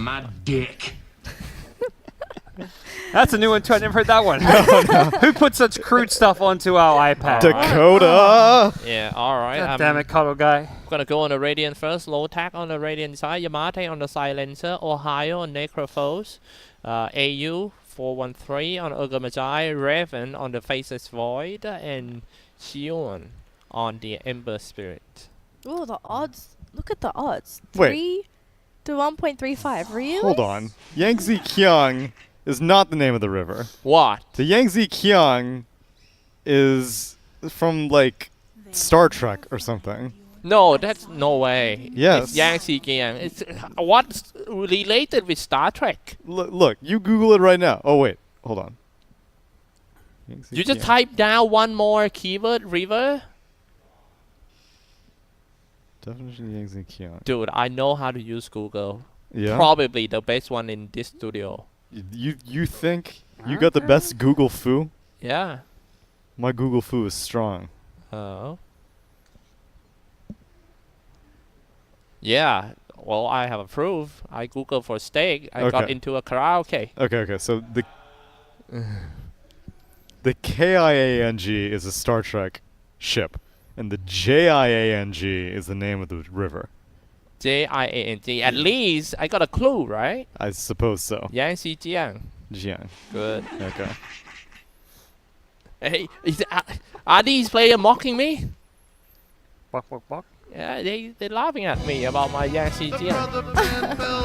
my dick. That's a new one too. I never heard that one. Who put such crude stuff onto our iPad? Dakota. Yeah, alright. God damn it, Cuddle Guy. Gonna go on the Radiant first. Lotac on the Radiant side. Yamate on the Silencer. Ohio on Necrophos. AU 413 on Urgamajai. Raven on the Faceless Void. And Xion on the Ember Spirit. Oh, the odds. Look at the odds. Wait. 3 to 1.35. Really? Hold on. Yangtze Kiang is not the name of the river. What? The Yangtze Kiang is from like Star Trek or something. No, that's no way. Yes. It's Yangtze Kiang. It's what's related with Star Trek? Look, you Google it right now. Oh wait, hold on. Yangtze You just Kiang. type down one more keyword, river. Definition of Yangtze Kiang. Dude, I know how to use Google. Yeah. Probably the best one in this studio. You think you got the best Google foo? Yeah. My Google foo is strong. Oh. Yeah. Well, I have a proof. I Googled for steak. I got Okay. into a karaoke. Okay. So the KIANG is a Star Trek ship, and the JIANG is the name of the river. Jiang. At least I got a clue, right? I suppose so. Yangtze Jiang. Jiang. Good. Okay. Hey, are these players mocking me? Buck, buck, buck. Yeah, they're laughing at me about my Yangtze Jiang.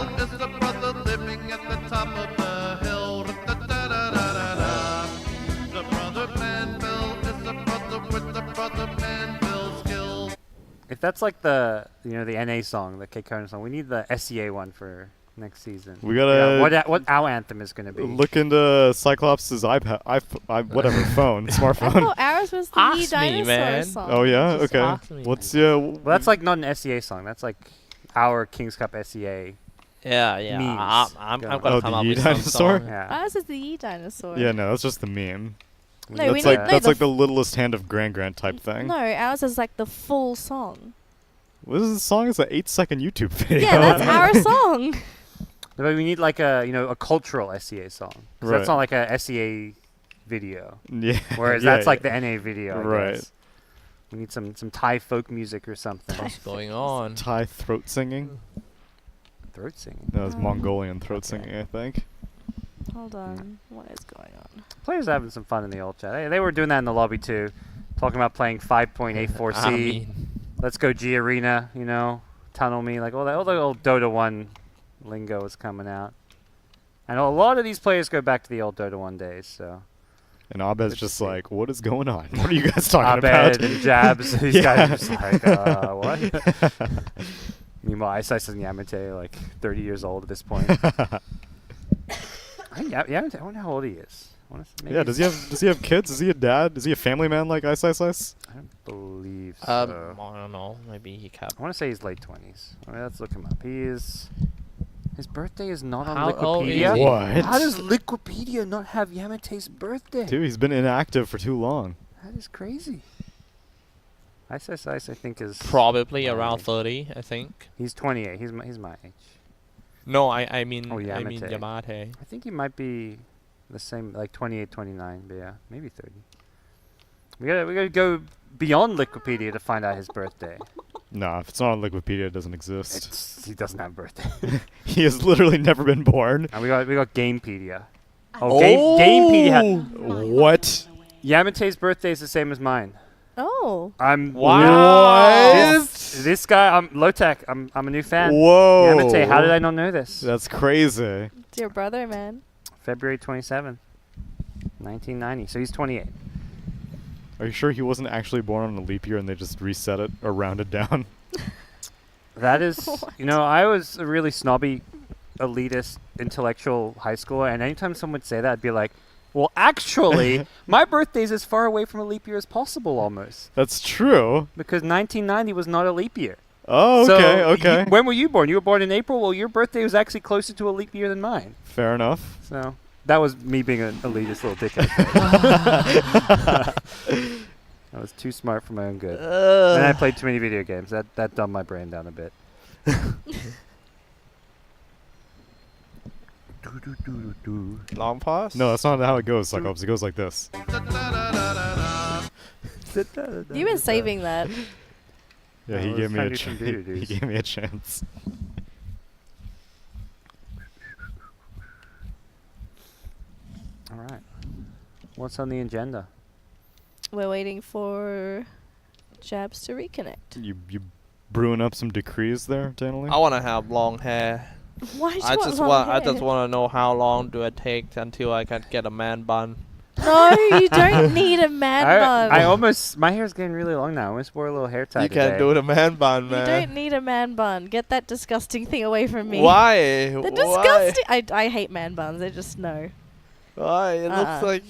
If that's like the the NA song, the K Conan song, we need the SEA one for next season. We gotta what our anthem is gonna be. look into Cyclops' iPad, whatever phone, I smartphone. thought ours was the Ask Ye me, Dinosaur man. song. Oh yeah, Just okay. ask me. What's your? Well, that's like not an SEA song. That's like our Kings Cup SEA. Yeah. Memes. I'm Go. gonna Oh, come the up Ye with some dinosaur? song. Yeah. Ours is the Ye Dinosaur. Yeah, no, that's just the meme. No, we that's need like no, that's the like the littlest hand of Grand type thing. No, ours is like the full song. What is the song? It's an 8-second YouTube video. Yeah, that's our song. But we need like a a cultural SEA song. 'Cause Right. That's not like a SEA video. Yeah. Whereas yeah, that's like yeah. the NA video. I Right. guess. We need some Thai folk music or something. What's going on? Thai throat singing. Throat singing. No, it's Mongolian throat Okay. singing, I think. Hold on. What is going on? Players are having some fun in the old chat. They were doing that in the lobby too, talking about playing 5.84C. I mean, Let's go G Arena. Tunnel me, like all the old Dota 1 lingo is coming out. And a lot of these players go back to the old Dota 1 days, so. And Abed's Good to just see. like, what is going on? What are you guys talking about? Abed and Jabs, these Yeah. guys are just like, what? Meanwhile, Isis and Yamate are like 30 years old at this point. Yamate, I wonder how old he is. Maybe Yeah, does he have kids? Is he a dad? Is he a family man like Ice? I don't believe so. I don't know. Maybe he kept. I want to say he's late 20s. Let's look him up. His birthday is not on How old is Wikipedia. he? What? How does Wikipedia not have Yamate's birthday? Dude, he's been inactive for too long. That is crazy. Ice, I think is Probably my around age. 30, I think. He's 28. He's my age. No, I mean Oh, I mean Yamate. Yamate. I think he might be the same, like 28, 29. But yeah, maybe 30. We gotta go beyond Wikipedia to find out his birthday. Nah, if it's not on Wikipedia, it doesn't exist. He doesn't have a birthday. He has literally never been born. And we got Gamepedia. Oh! Gamepedia. What? Yamate's birthday is the same as mine. Oh. I'm Wow. This guy, I'm Lotac. I'm a new fan. Whoa. Yamate, how did I not know this? That's crazy. It's your brother, man. February 27th, 1990. So he's 28. Are you sure he wasn't actually born on a leap year and they just reset it or rounded down? That is, What? I was a really snobby, elitist, intellectual high schooler, and anytime someone would say that, I'd be like, well, actually, my birthday's as far away from a leap year as possible, almost. That's true. Because 1990 was not a leap year. Oh, So okay, okay. when were you born? You were born in April? Well, your birthday was actually closer to a leap year than mine. Fair enough. So that was me being an elitist little dickhead. I was too smart for my own good. And I played too many video games. That dumbed my brain down a bit. Long pause. No, that's not how it goes, Cyclops. It goes like this. You've been saving that. Yeah, I he was gave me trying a to do some doo-doo-doos. he gave me a chance. All right. What's on the agenda? We're waiting for Jabs to reconnect. You brewing up some decrees there, Daniel? I want to have long hair. Why do you I want just long want. I hair? just want to know how long do it take until I can get a man bun. No, you don't need a man bun. I almost my hair's getting really long now. I almost wore a little hair tie You today. can do the man bun, You man. don't need a man bun. Get that disgusting thing away from me. Why? The Why? disgusting. I hate man buns. They're just no. Why? It looks Uh-uh. like.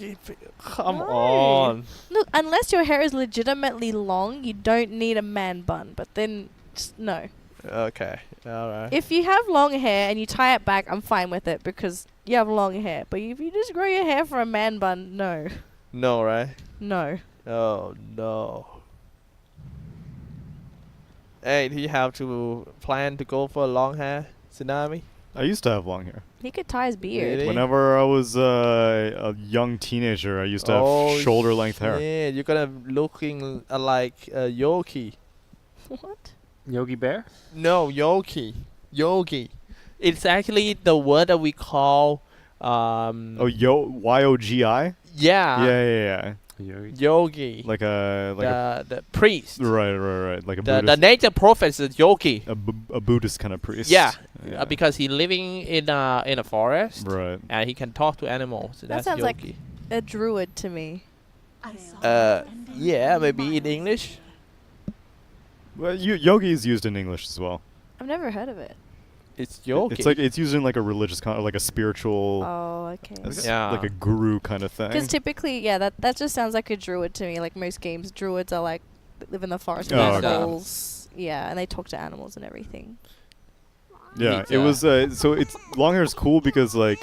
Come No. on. Look, unless your hair is legitimately long, you don't need a man bun. But then, just no. Okay. All right. If you have long hair and you tie it back, I'm fine with it because you have long hair. But if you just grow your hair for a man bun, no. No, right? No. Oh no. Hey, do you have to plan to go for long hair, Tsunami? I used to have long hair. He could tie his beard. Really? Whenever I was a young teenager, I used to have shoulder-length hair. Yeah, you're gonna looking like Yogi. What? Yogi Bear? No, Yogi. It's actually the word that we call Oh, Yogi? yeah, Yeah. Yogi. Like a the priest. right. Like a The Buddhist, nature prophet is Yogi. a Buddhist kind of priest. Yeah, Yeah. because he living in a forest Right. and he can talk to animals. So That that's sounds like Yogi. a druid to me. Yeah, maybe in English. Well, yogi is used in English as well. I've never heard of it. It's Yogi. It's like it's used in like a religious like a spiritual, Oh, okay. Yeah. like a guru kind of thing. Because typically, yeah, that just sounds like a druid to me. Like most games, druids are like live in the forest with Oh, okay. animals. Yeah, and they talk to animals and everything. Yeah, It's, it was so it's long hair is cool because like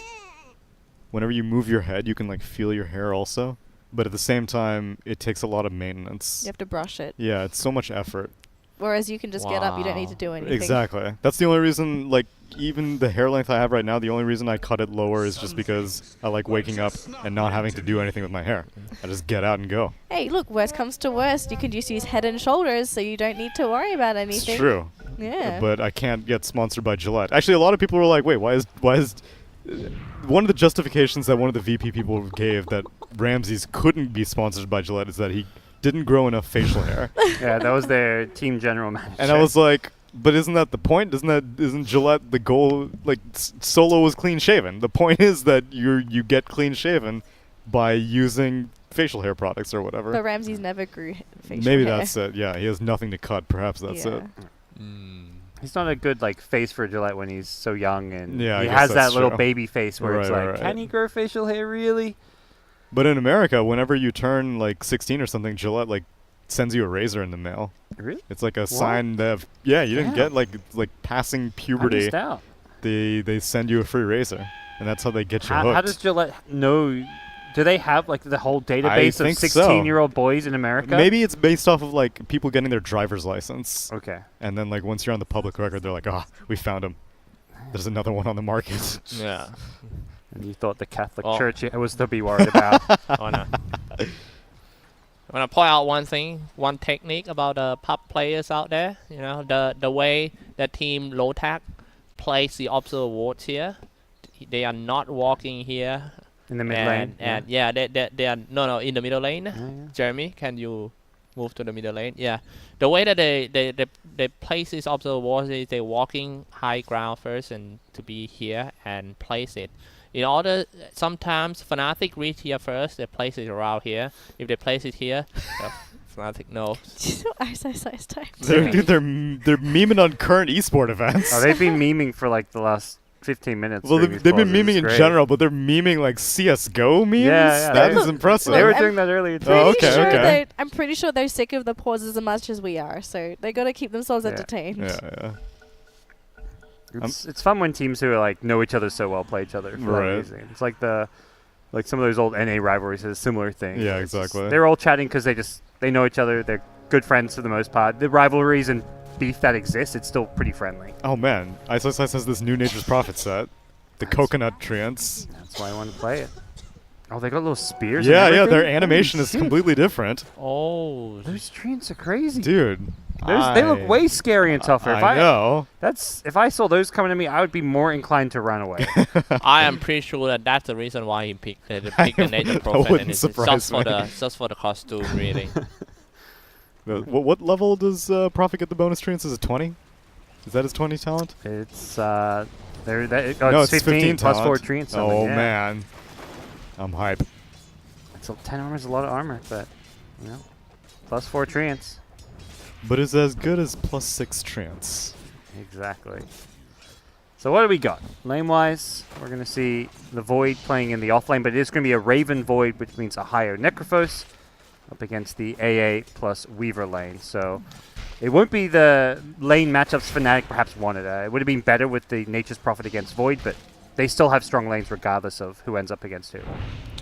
whenever you move your head, you can like feel your hair also, but at the same time, it takes a lot of maintenance. You have to brush it. Yeah, it's so much effort. Whereas you can just get up. You don't need to Wow. do anything. Exactly. That's the only reason. Like even the hair length I have right now, the only reason I cut it lower is just because I like waking up and not having to do anything with my hair. I just get out and go. Hey, look, worst comes to worst, you can just use Head and Shoulders, so you don't need to worry about anything. It's true. Yeah. But I can't get sponsored by Gillette. Actually, a lot of people were like, "Wait, why is?" One of the justifications that one of the VP people gave that Ramses couldn't be sponsored by Gillette is that he didn't grow enough facial hair. Yeah, that was their team general manager. And I was like, "But isn't that the point? Isn't Gillette the goal? Like Solo was clean shaven. The point is that you get clean shaven by using facial hair products or whatever." But Ramses never grew facial Maybe hair. that's it. Yeah, he has nothing to cut. Perhaps that's yeah. it. He's not a good like face for Gillette when he's so young, and Yeah, I he guess has that that's little true. baby face where it's Right, like, right. can he grow facial hair really? But in America, whenever you turn like 16 or something, Gillette like sends you a razor in the mail. Really? It's like a sign that you didn't Damn. get like passing I puberty. missed out. They send you a free razor, and that's how they get you hooked. How does Gillette know? Do they have like the whole database of think so. 16-year-old boys in America? Maybe it's based off of like people getting their driver's license, Okay. and then like once you're on the public record, they're like, "Ah, we found him. There's another one on the market." Yeah. And you thought the Catholic Oh. Church was to be worried about. Oh no. I want to point out one technique about the pub players out there. You know, the way the team Lotac plays the observer wards here. They are not walking here. In the mid lane. And yeah, they are no in the middle lane. Yeah. Jeremy, can you move to the middle lane? Yeah. The way that they place this observer wards is they walking high ground first and to be here and place it. In order, sometimes Fnatic reach here first, they place it around here. If they place it here, Fnatic knows. Ice time. They're memeing on current esport events. Oh, they've been memeing for like the last 15 minutes. Well, during they've these been pauses. memeing It's in great. general, but they're memeing like CS:GO memes. Yeah, That they- is impressive. They were I'm doing that earlier too. Oh, okay, okay. I'm pretty sure they're sick of the pauses as much as we are, so they got to keep themselves Yeah. entertained. Yeah. It's fun when teams who are like know each other so well play each other for that Right. reason. It's like some of those old NA rivalries is a similar thing. Yeah, It's just- exactly. They're all chatting because they know each other. They're good friends for the most part. The rivalries and beef that exists, it's still pretty friendly. Oh man, Ice has this new Nature's Prophet set. The coconut treants. That's why I want to play it. Oh, they got little spears. Yeah, and yeah, their everything? animation Holy is shit. completely different. Oh, Those treants are crazy. Dude. They look way scary and tougher. I know. If I saw those coming at me, I would be more inclined to run away. I am pretty sure that that's the reason why he picked the Nature Prophet, wouldn't and it's surprise me. just for the costume, really. What level does Prophet get the bonus treants? Is it 20? Is that his 20 talent? It's no, No, it's 15 plus talent. 4 treants. Oh, yeah. man. I'm hype. It's 10 armor is a lot of armor, but plus 4 treants. But it's as good as plus 6 treants. Exactly. So what do we got? Lane-wise, we're going to see the Void playing in the offlane, but it is going to be a Raven Void, which means a higher Necrophos up against the AA plus Weaver lane. So it won't be the lane matchups Fnatic perhaps wanted. It would have been better with the Nature's Prophet against Void, but they still have strong lanes regardless of who ends up against who.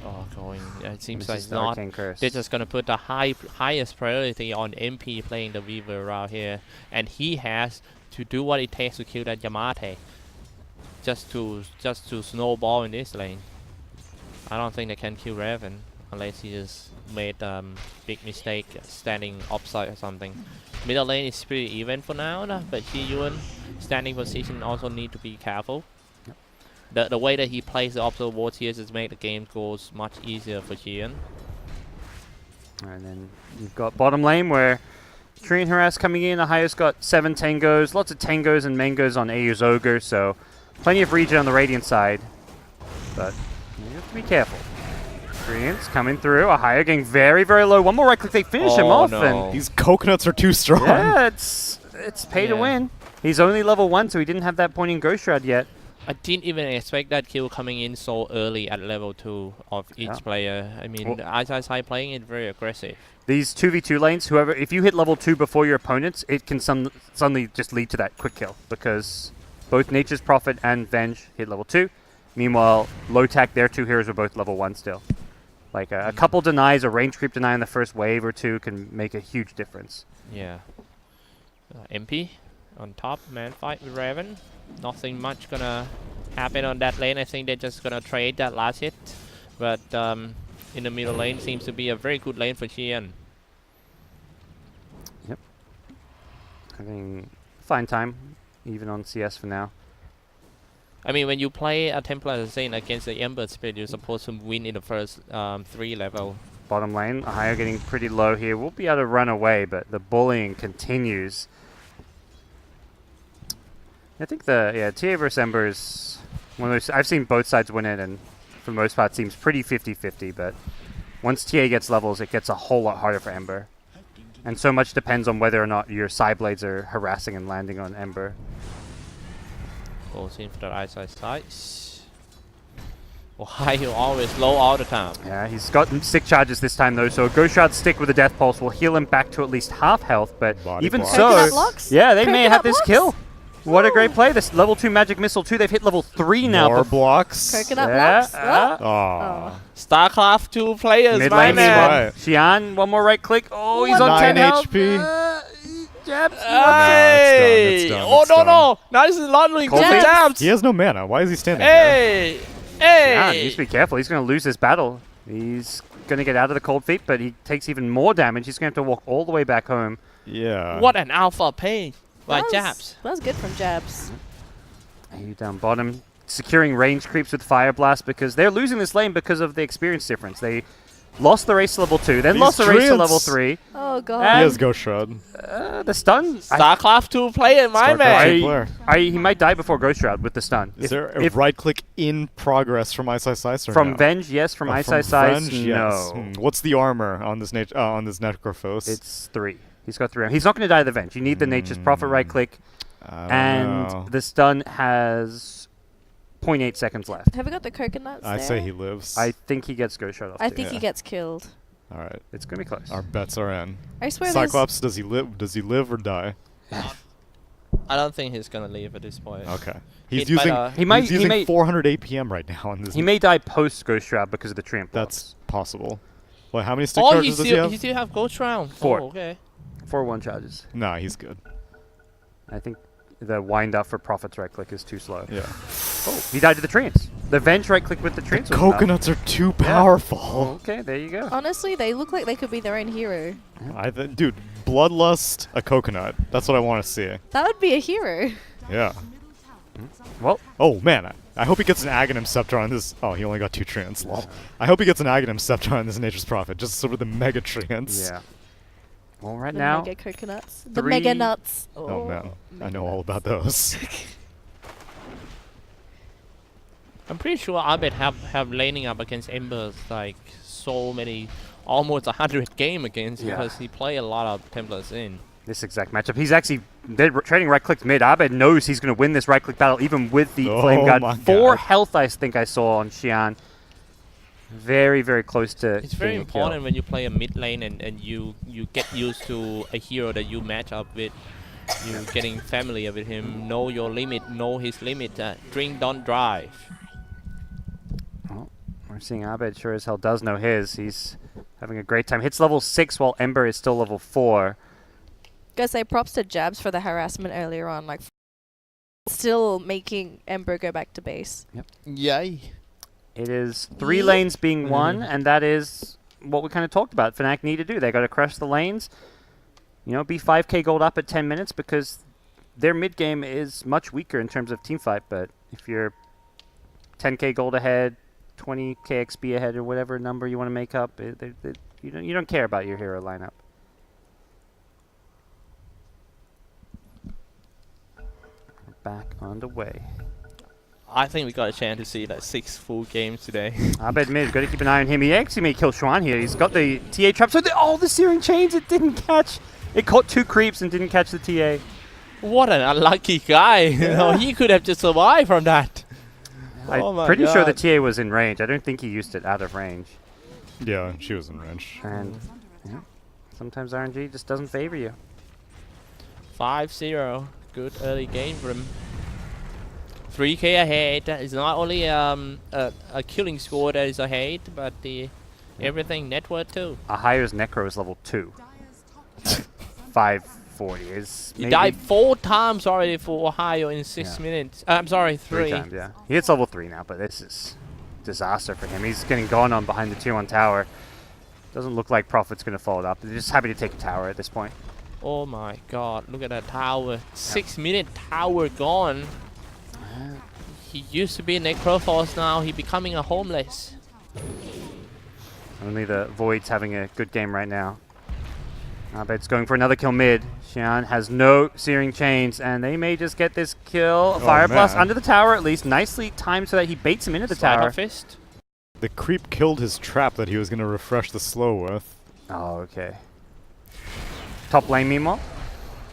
Oh, it seems This like is it's the not. Arcane Curse. They're just gonna put the highest priority on MP playing the Weaver around here, and he has to do what it takes to kill that Yamate. Just to snowball in this lane. I don't think they can kill Raven unless he just made big mistake standing upside or something. Middle lane is pretty even for now, but Ji-Yuan standing position also need to be careful. The way that he plays the opposite wards here just make the game goes much easier for Jian. And then you've got bottom lane where Treant Harass coming in. The highest got 7 Tangos. Lots of Tangos and Mangos on AU's Ogre, so plenty of regen on the Radiant side. But you have to be careful. Treant's coming through. A higher getting very, very low. One more right click, they finish him off. No. And These coconuts are too strong. yeah, it's pay to Yeah. win. He's only level 1, so he didn't have that point in Ghost Shroud yet. I didn't even expect that kill coming in so early at level 2 of each Yeah. player. I mean, ISI playing it very aggressive. These 2v2 lanes, if you hit level 2 before your opponents, it can suddenly just lead to that quick kill because both Nature's Prophet and Venge hit level 2. Meanwhile, Lotac, their 2 heroes are both level 1 still. Like a couple denies, a range creep deny in the first wave or 2 can make a huge difference. Yeah. MP on top, man fight with Raven. Nothing much gonna happen on that lane. I think they're just gonna trade that last hit. But in the middle lane seems to be a very good lane for Qian. Having fine time, even on CS for now. I mean, when you play a Templar Assassin against the Ember Spirit, you're supposed to win in the first 3 level. Bottom lane, Ahaya getting pretty low here. We'll be able to run away, but the bullying continues. I think TA versus Ember is one of those. I've seen both sides win it, and for the most part, it seems pretty 50-50. But once TA gets levels, it gets a whole lot harder for Ember. And so much depends on whether or not your side blades are harassing and landing on Ember. Goes in for the ISI sides. Why you always low all the time? Yeah, he's got stick charges this time though, so a Ghost Shroud stick with a Death Pulse will heal him back to at least half health, but Body even block. so, Coconut blocks? yeah, they may Coconut have this blocks? kill. What a great play. This level 2 Magic Missile 2, they've hit level 3 now. More blocks. Coconut Yeah, blocks? Oh. Aw. StarCraft 2 players, Mid my lane, man. Right. Xian, one more right click. Oh, he's on 9 10 health. HP. Jabs. Hey! it's done, Oh it's no done. no! Nice laundering Cold to feet? jabs. He has no mana. Why is he standing Hey! Xian needs Hey! to be careful. He's going to lose this battle. He's going to get out of the cold feet, but he takes even more damage. He's going to have to walk all the way back home. there? Yeah. What an alpha pay by That was- jabs. That was good from Jabs. AU down bottom, securing range creeps with Fire Blast because they're losing this lane because of the experience difference. They lost the race to level 2, then These lost the race to treants. level 3. Oh, God. He And- has Ghost Shroud. The stun, StarCraft 2 player, my StarCraft man. 2 player. he might die before Ghost Shroud with the stun. Is there a right click in progress from Ice Size or From no? Venge, yes. From Oh, Ice from Ice Size, Venge, no. yes. What's the armor on this on this Necrophos? It's 3. He's got 3. He's not going to die to the Venge. You need the Nature's Prophet right click, I don't and know. the stun has 0.8 seconds left. Have we got the coconuts I there? say he lives. I think he gets Ghost Shroud off I too. think he Yeah. gets killed. All right. It's going to be close. Our bets are in. I swear Cyclops, does he live? Does he live or die? I don't think he's gonna leave at this point. Okay. He's Hit by using. the- He might- He's he using may- 400 APM right now on this. He may die post Ghost Shroud because of the Treant That's possible. Wait, how many stick Oh, charges does he have? he still have Ghost Round. 4. Oh, okay. 4-1 charges. Nah, he's good. I think the wind up for Prophet's right click is too slow. Yeah. Oh, he died to the treants. The Venge right-click with the treants. was enough. Coconuts are too powerful. Oh, okay, there you go. Honestly, they look like they could be their own hero. Dude, Bloodlust, a coconut. That's what I want to see. That would be a hero. Yeah. Well, Oh man, I hope he gets an Aghanim Scepter on this. Oh, he only got 2 treants. Lol. I hope he gets an Aghanim Scepter on this Nature's Prophet, just sort of the mega treants. yeah. Well, right The now, mega coconuts. The 3 mega nuts. Oh man, I know mega all nuts. about those. I'm pretty sure Abed have laning up against Embers like so many, almost 100 game against Yeah. because he play a lot of Templars in. this exact matchup, he's actually they're trading right-click mid. Abed knows he's going to win this right-click battle, even with the Oh Flame Guard. my 4 God. health, I think I saw on Xian. Very, very close to It's very getting a kill. important when you play a mid lane and you get used to a hero that you match up with. You getting familiar with him, know your limit, know his limit. Drink, don't drive. Well, we're seeing Abed sure as hell does know his. He's having a great time. Hits level 6 while Ember is still level 4. Gotta say props to Jabs for the harassment earlier on. Like, still making Ember go back to base. Yay. It is 3 lanes being won, and that is what we kind of talked about. Fnatic need to do. They got to crush the lanes. You know, be 5k gold up at 10 minutes because their mid game is much weaker in terms of team fight. But if you're 10k gold ahead, 20k XP ahead, or whatever number you want to make up, you don't care about your hero lineup. We're back on the way. I think we got a chance to see like 6 full games today. Abed mid, got to keep an eye on him. He actually may kill Xuan here. He's got the TA trap. So the Searing Chains, it didn't catch. It caught 2 creeps and didn't catch the TA. What an unlucky guy. You know, he could have just survived from that. Oh I'm my pretty sure the God. TA was in range. I don't think he used it out of range. Yeah, she was in range. And yeah, sometimes RNG just doesn't favor you. 5-0. Good early game for him. 3k ahead. It's not only a killing score that is ahead, but the everything network too. Ahayo's Necro is level 2. 540 is He maybe died 4 times already for Ohio in 6 Yeah. minutes. I'm sorry, 3. 3 times, yeah. He hits level 3 now, but this is disaster for him. He's getting gone on behind the tier 1 tower. Doesn't look like Prophet's going to follow it up. They're just happy to take a tower at this point. Oh my god, look at that tower. 6-minute tower gone. He used to be Necrophos, now he becoming a homeless. Only the Void's having a good game right now. Abed's going for another kill mid. Xian has no Searing Chains, and they may just get this kill. Fire Blast man. under the tower, at least. Nicely timed so that he baits him into the Sleight tower. of fist. The creep killed his trap that he was going to refresh the slow with. Oh, okay. Top lane, meanwhile.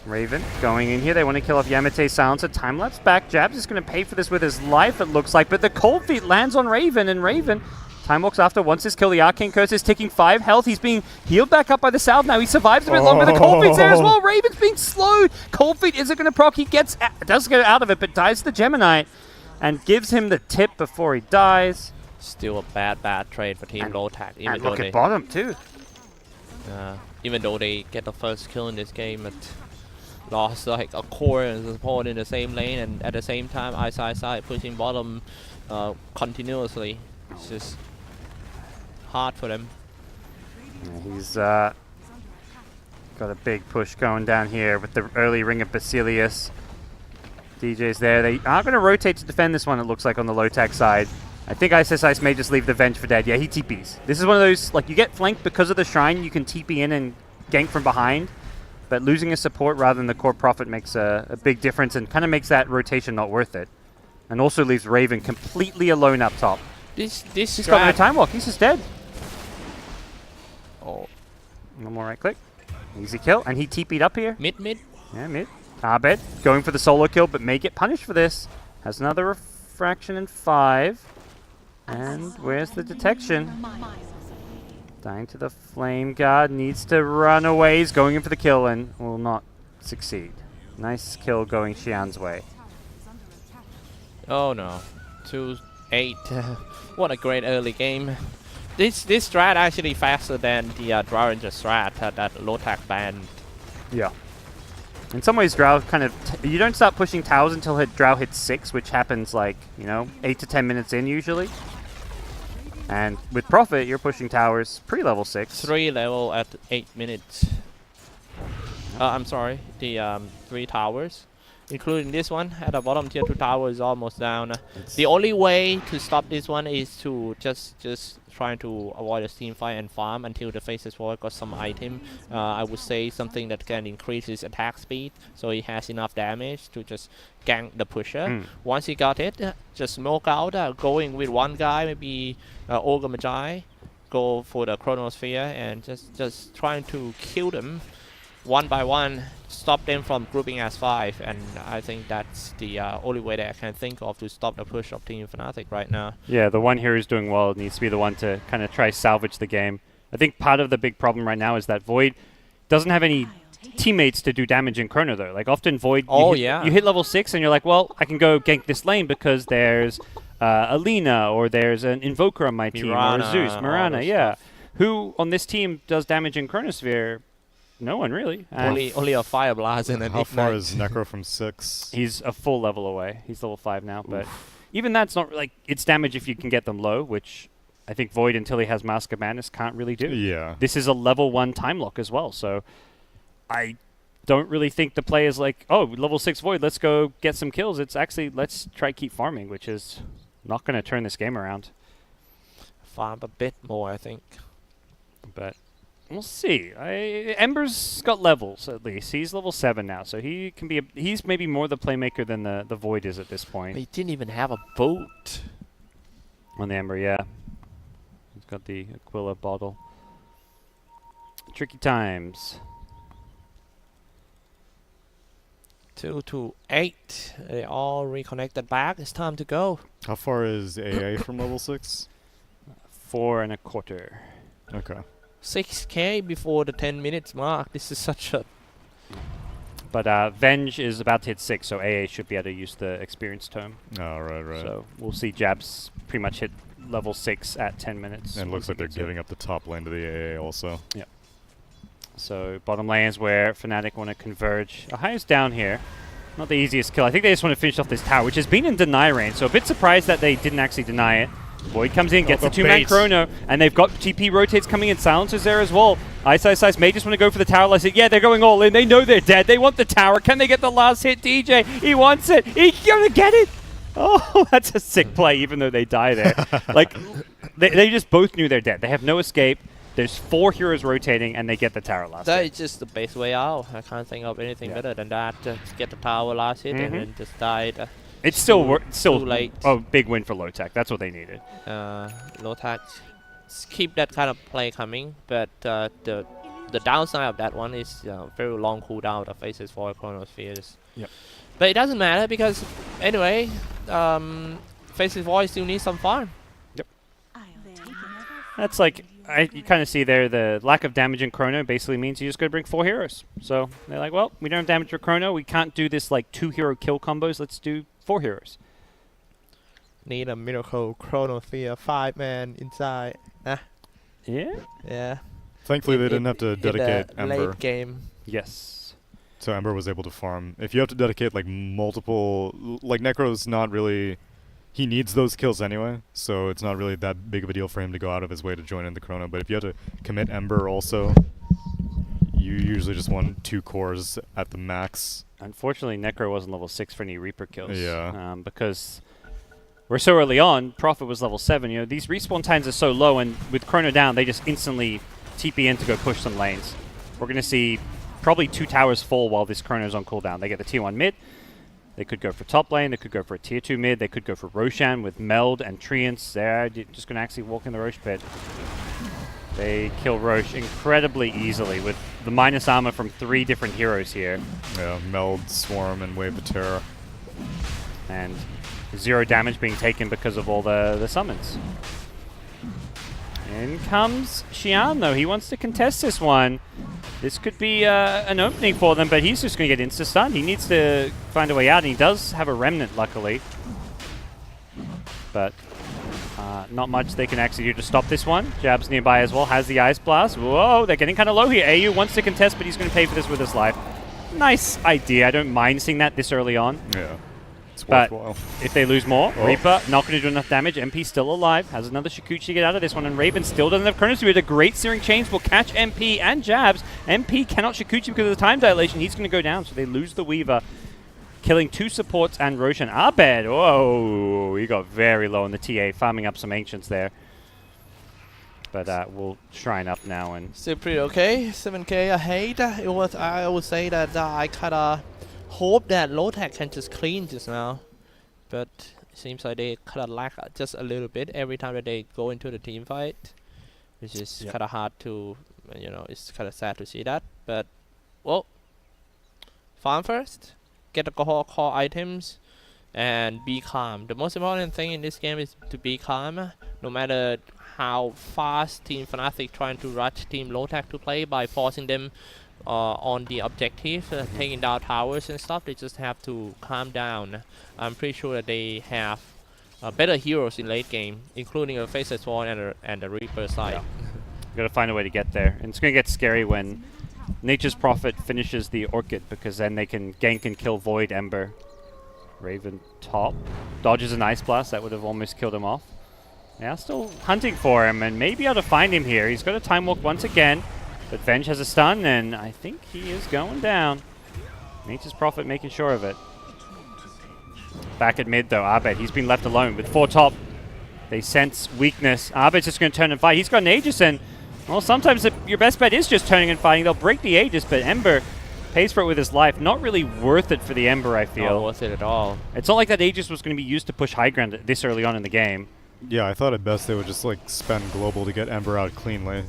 Raven going in here. They want to kill off Yamate's silencer. Time-lapse back. Jabs is going to pay for this with his life, it looks like. But the Cold Feet lands on Raven, and Raven time walks after. Once his kill, the Arcane Curse is ticking 5 health. He's being healed back up by the Salve now. He survives a bit longer. The Cold Feet's there as well. Raven's being slowed. Cold Feet isn't going to proc. He does get out of it, but dies to the Gemini and gives him the tip before he dies. Still a bad trade for Team And- Lotac. Even And though look they, at bottom, too. even though they get the first kill in this game, but lost like a core and support in the same lane, and at the same time, side pushing bottom continuously. It's just hard for them. Yeah, he's got a big push going down here with the early ring of Basilius. DJ's there. They are going to rotate to defend this one, it looks like, on the Lotac side. I think Ice may just leave the Venge for dead. Yeah, he TPs. This is one of those, like, you get flanked because of the Shrine, you can TP in and gank from behind. But losing a support rather than the core Prophet makes a big difference and kind of makes that rotation not worth it. And also leaves Raven completely alone up top. This He's got no time walk. He's just dead. Oh, One more right click. Easy kill. And he TP'd up here. mid. Yeah, mid. Abed going for the solo kill, but may get punished for this. Has another refraction in 5. And where's the detection? Dying to the Flame Guard. Needs to run away. He's going in for the kill and will not succeed. Nice kill going Xian's way. Oh no, 2-8. What a great early game. This strat actually faster than the Dryranger strat that Lotac banned. Yeah. In some ways, Drow kind of... you don't start pushing towers until Drow hits 6, which happens like, 8 to 10 minutes in usually. And with Prophet, you're pushing towers pre-level 6. 3 level at 8 minutes. I'm sorry, the 3 towers, including this one at the bottom. Tier 2 tower is almost down. The only way to stop this one is to just trying to avoid a team fight and farm until the Faceless Void got some item. I would say something that can increase his attack speed, so he has enough damage to just gank the pusher. Once he got it, just smoke out, going with one guy, maybe Ogre Magi, go for the Chronosphere and just trying to kill them one by one, stop them from grouping as 5, and I think that's the only way that I can think of to stop the push of Team Fnatic right now. Yeah, the one here who's doing well needs to be the one to kind of try salvage the game. I think part of the big problem right now is that Void doesn't have any teammates to do damage in Chrono though. Like often Void, you hit level 6 and you're like, well, I can go gank this lane because there's Alina or there's an Invoker on my team or Zeus, Mirana, yeah. Who on this team does damage in Chronosphere? No one really. Only a Fire Blast and an How Ignite. far is Necro from 6? He's a full level away. He's level 5 now, but even that's not like it's damage if you can get them low, which I think Void until he has Mask of Madness can't really do. Yeah. This is a level 1 time lock as well, so I don't really think the play is like, oh, level 6 Void, let's go get some kills. It's actually let's try keep farming, which is not going to turn this game around. Farm a bit more, I think. But we'll see. Ember's got levels at least. He's level 7 now, so he can be. He's maybe more the playmaker than the Void is at this point. He didn't even have a boat On the Ember, yeah. He's got the Aquila bottle. Tricky times. 2 to 8. They all reconnected back. It's time to go. How far is AA from level 6? 4 1/4. Okay. 6k before the 10 minutes mark. This is such a... But Venge is about to hit 6, so AA should be able to use the experience tome. Oh, right. So we'll see Jabs pretty much hit level 6 at 10 minutes. And it looks like they're giving up the top lane to the AA also. Yep. So bottom lane is where Fnatic want to converge. Ahaya's down here. Not the easiest kill. I think they just want to finish off this tower, which has been in deny range. So a bit surprised that they didn't actually deny it. Void comes in, gets the 2-man Chrono, and they've got TP rotates coming in. Silencers there as well. Ice may just want to go for the tower. Like, yeah, they're going all in. They know they're dead. They want the tower. Can they get the last hit? DJ, he wants it. He's going to get it. Oh, that's a sick play, even though they die there. Like, they just both knew they're dead. They have no escape. There's 4 heroes rotating, and they get the tower last hit. That is just the best way out. I can't think of anything better than that. Just get the tower last hit and then just die. It's still too late. Oh, big win for Lotac. That's what they needed. Lotac keep that kind of play coming, but the downside of that one is very long cooldown of Faces for Chronospheres. Yep. But it doesn't matter because anyway, Faces Void still needs some farm. Yep. That's like you kind of see there the lack of damage in Chrono basically means you just got to bring 4 heroes. So they're like, well, we don't have damage for Chrono. We can't do this like 2-hero kill combos. Let's do 4 heroes. Need a miracle Chronosphere 5-man inside. Yeah. Thankfully, they didn't have to dedicate the Ember. Late game. Yes. So Ember was able to farm. If you have to dedicate like multiple, like Necro's not really, he needs those kills anyway, so it's not really that big of a deal for him to go out of his way to join in the Chrono. But if you have to commit Ember also, you usually just want 2 cores at the max. Unfortunately, Necro wasn't level 6 for any Reaper kills. Yeah. Because we're so early on, Prophet was level 7. You know, these respawn times are so low, and with Chrono down, they just instantly TP in to go push some lanes. We're going to see probably 2 towers fall while this Chrono's on cooldown. They get the tier 1 mid. They could go for top lane. They could go for a tier 2 mid. They could go for Roshan with Meld and Treants. They're just going to actually walk in the Roche pit. They kill Roche incredibly easily with the minus armor from 3 different heroes here. Yeah, Meld, Swarm, and Wave of Terror. And 0 damage being taken because of all the summons. In comes Xian, though. He wants to contest this one. This could be an opening for them, but he's just going to get insta-stunned. He needs to find a way out, and he does have a Remnant, luckily. But not much they can actually do to stop this one. Jab's nearby as well, has the Ice Blast. Whoa, they're getting kind of low here. AU wants to contest, but he's going to pay for this with his life. nice idea. I don't mind seeing that this early on. Yeah. It's But worthwhile. if they lose more, Oh. Reaper not going to do enough damage. MP still alive, has another Shikuchi to get out of this one, and Raven still doesn't have Chronosphere. A great Searing Chains will catch MP and Jabs. MP cannot Shikuchi because of the time dilation. He's going to go down, so they lose the Weaver, killing 2 supports and Roshan. Abed, whoa, he got very low in the TA, farming up some Ancients there. But we'll shrine up now and Still pretty okay. 7k ahead. It was. I would say that I kinda hope that Lotac can just clean just now, but it seems like they kinda lack just a little bit every time that they go into the team fight, which is kinda hard to, it's kinda sad to see that. But well, farm first, get the core items, and be calm. The most important thing in this game is to be calm, no matter how fast Team Fnatic trying to rush Team Lotac to play by forcing them on the objective, taking down towers and stuff. They just have to calm down. I'm pretty sure that they have better heroes in late game, including a Faceless One and the Reaper side. Yeah. Got to find a way to get there. And it's going to get scary when Nature's Prophet finishes the Orchid, because then they can gank and kill Void Ember. Raven top. Dodges an Ice Blast. That would have almost killed him off. Yeah, still hunting for him, and maybe able to find him here. He's got a Time Walk once again, but Venge has a stun, and I think he is going down. Nature's Prophet making sure of it. Back at mid, though, Abed, he's been left alone with 4 top. They sense weakness. Abed's just going to turn and fight. He's got an Aegis, and, well, sometimes your best bet is just turning and fighting. They'll break the Aegis, but Ember pays for it with his life. Not really worth it for the Ember, I feel. Not worth it at all. It's not like that Aegis was going to be used to push high ground this early on in the game. Yeah, I thought at best they would just like spend global to get Ember out cleanly,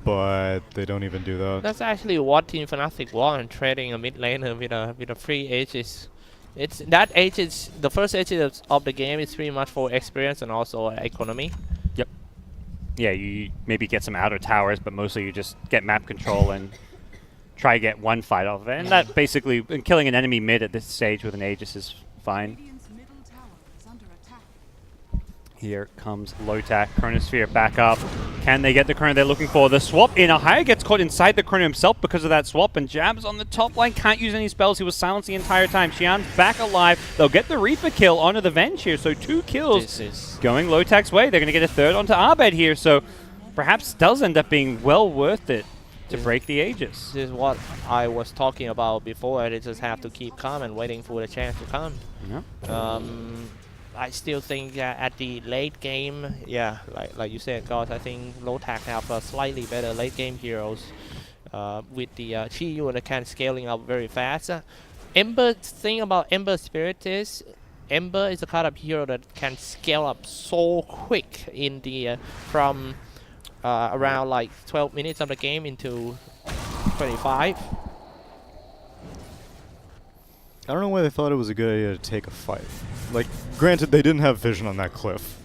but they don't even do that. That's actually what Team Fnatic want, trading a mid laner with a free Aegis. It's that Aegis, the first Aegis of the game is pretty much for experience and also economy. Yep. Yeah, you maybe get some outer towers, but mostly you just get map control and try to get one fight off of it. And that basically, killing an enemy mid at this stage with an Aegis is fine. Here comes Lotac. Chronosphere back up. Can they get the Chrono they're looking for? The swap in. Ahaya gets caught inside the Chrono himself because of that swap, and Jabs on the top line can't use any spells. He was silenced the entire time. Xian's back alive. They'll get the Reaper kill onto the Venge here, so 2 kills This is going Lotac's way. They're going to get a 3rd onto Abed here, so perhaps does end up being well worth it to break the Aegis. This is what I was talking about before. They just have to keep calm and waiting for the chance to come. Yeah. I still think that at the late game, yeah, like you said, guys, I think Lotac have a slightly better late game heroes with the Chiyu and the can scaling up very fast. Ember, thing about Ember Spirit is Ember is the kind of hero that can scale up so quick in the from around like 12 minutes of the game into 25. I don't know why they thought it was a good idea to take a fight. Like, granted, they didn't have vision on that cliff,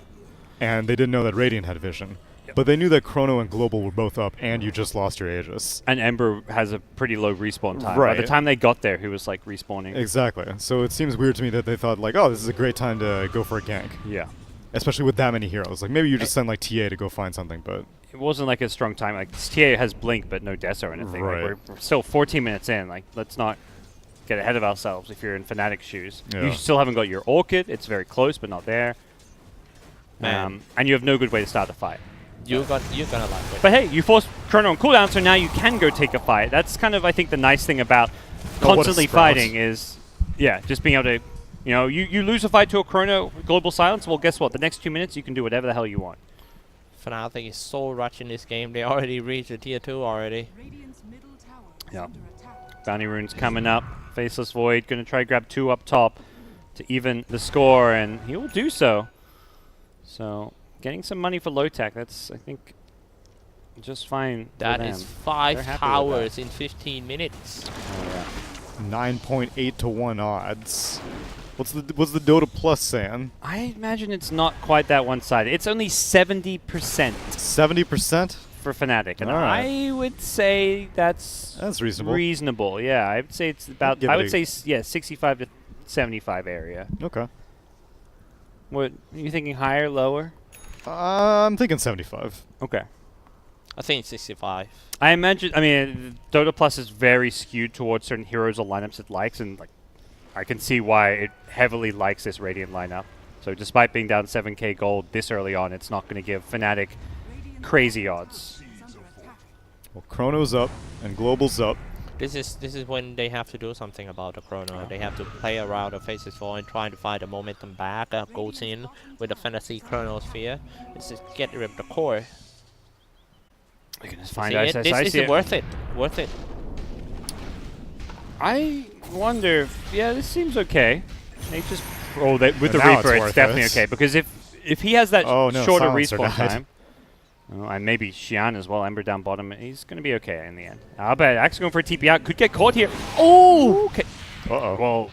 and they didn't know that Radiant had vision, but they knew that Chrono and Global were both up, and you just lost your Aegis. And Ember has a pretty low respawn time. Right. By the time they got there, he was like respawning. Exactly. So it seems weird to me that they thought, like, oh, this is a great time to go for a gank. Yeah. Especially with that many heroes. Like, maybe you just send, like, TA to go find something, but... It wasn't like a strong time. Like, TA has Blink, but no Death or anything. Right. Like, we're still 14 minutes in. Like, let's not get ahead of ourselves if you're in Fnatic shoes. Yeah. You still haven't got your Orchid. It's very close, but not there. And you have no good way to start the fight. You're gonna like it. But hey, you forced Chrono on cooldown, so now you can go take a fight. That's kind of, I think, the nice thing about constantly fighting is, yeah, just being able to, you lose a fight to a Chrono global silence, well, guess what? The next 2 minutes, you can do whatever the hell you want. Fnatic is so rushed in this game. They already reached the tier 2 already. Yeah. Bounty runes coming up. Faceless Void going to try to grab 2 up top to even the score, and he will do so. So, getting some money for Lotac, that's, I think, just fine. That is 5 They're happy towers in 15 minutes. Oh, yeah. 9.8 to 1 odds. What's the Dota Plus saying? I imagine it's not quite that one-sided. It's only 70%. 70%? For Fnatic, and Alright. I would say that's reasonable. Reasonable, yeah. I would say it's about. Give I it would a- say yeah, 65 to 75 area. Okay. What are you thinking? Higher, lower? I'm thinking 75. Okay. I think 65. I imagine. I mean, Dota Plus is very skewed towards certain heroes or lineups it likes, and like, I can see why it heavily likes this Radiant lineup. So despite being down 7k gold this early on, it's not going to give Fnatic crazy odds. Well, Chrono's up and Global's up. This is when they have to do something about the chrono. They have to play around the phases 4 and trying to find the momentum back. Goes in with the fantasy chronosphere. This is get rid of the core. We can just See find it? This is worth it. Worth it. I wonder. Yeah, this seems okay. They just with the now Reaper, it's it's definitely worth it. okay because if he has that Oh, no, shorter Silencer respawn died. time. Oh, and maybe Xian as well, Ember down bottom. He's going to be okay in the end. I bet actually going for a TP out. Could get caught here. Oh! Okay. Uh-oh. Well,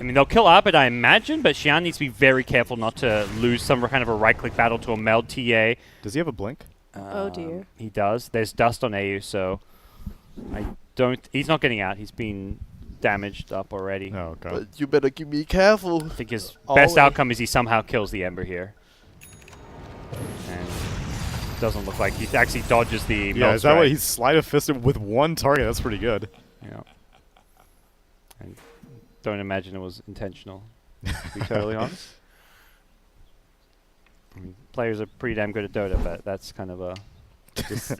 I mean, they'll kill Abed, I imagine, but Xian needs to be very careful not to lose some kind of a right-click battle to a meld TA. Does he have a blink? Oh, dear. He does. There's dust on AU, so I don't... He's not getting out. He's been damaged up already. Oh, God. But you better keep me careful. I think his Always. best outcome is he somehow kills the Ember here. And doesn't look like he actually dodges the Yeah, meld is that why strike. he's sleight of fisted with one target? That's pretty good. Yeah. I don't imagine it was intentional, to be totally honest. I mean, players are pretty damn good at Dota, but that's kind of a...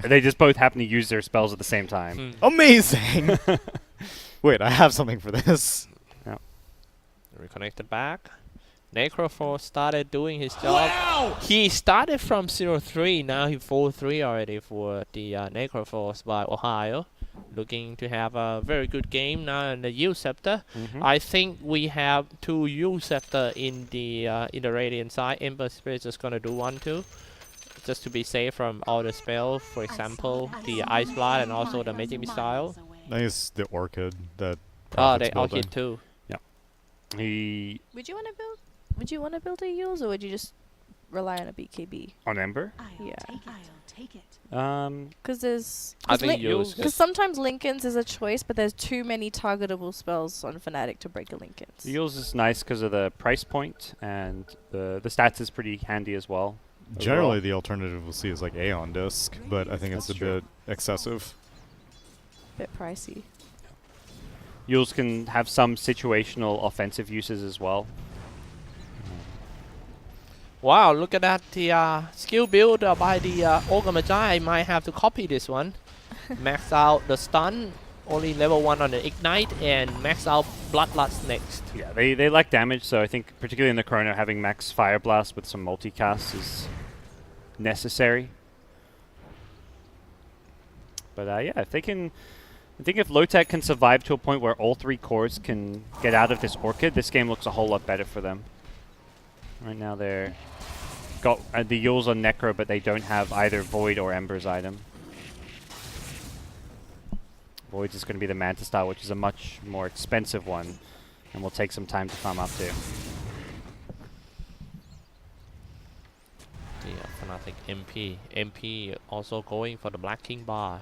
they just both happen to use their spells at the same time. Amazing! Wait, I have something for this. Reconnected back. Necroforce started doing his job. Wow! He started from 0-3, now he 4-3 already for the Necroforce by Ohio. Looking to have a very good game now in the U Scepter. I think we have 2 U Scepter in the Radiant side. Ember Spirit is gonna do 1 too. Just to be safe from all the spells, for example, the Ice Blast and also the Magic Missile. I think it's the Orchid that Oh, Prophet's they all building. hit too. He... Would you want to build? Would you want to build a Yules, or would you just rely on a BKB? On Ember? Yeah. Take it. Because there's... I think Yules. Because sometimes Linken's is a choice, but there's too many targetable spells on Fnatic to break a Linken's. Eels is nice because of the price point, and the stats is pretty handy as well. Generally, overall. the alternative we'll see is like Aeon Disc, but I think it's That's a true. bit excessive. Bit pricey. Yules can have some situational offensive uses as well. Wow, look at that. The skill build by the Ogre Magi. I might have to copy this one. Max out the stun, only level 1 on the ignite, and max out Bloodlust next. Yeah, they lack damage, so I think particularly in the Chrono, having max Fire Blast with some multicast is necessary. But yeah, if they can... I think if Lotac can survive to a point where all 3 cores can get out of this Orchid, this game looks a whole lot better for them. Right now they're... got the Yules on Necro, but they don't have either Void or Ember's item. Void's is going to be the Manta style, which is a much more expensive one, and will take some time to farm up to. The Fnatic MP also going for the Black King bar.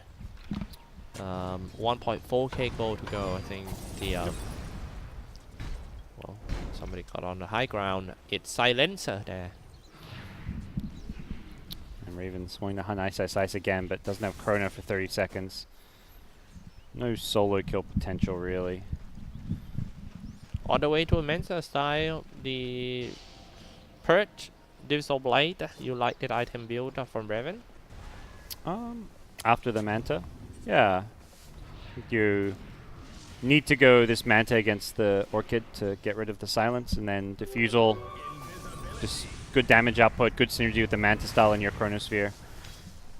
1.4k gold to go. I think the well, somebody got on the high ground. It's Silencer there. And Raven's going to hunt Ice again, but doesn't have Chrono for 30 seconds. No solo kill potential, really. On the way to a Mensa style, the Perch, Divisal Blade. You like that item build from Raven? After the Manta, yeah. I think you need to go this Manta against the Orchid to get rid of the silence, and then Diffusal, just good damage output, good synergy with the Manta style in your Chronosphere.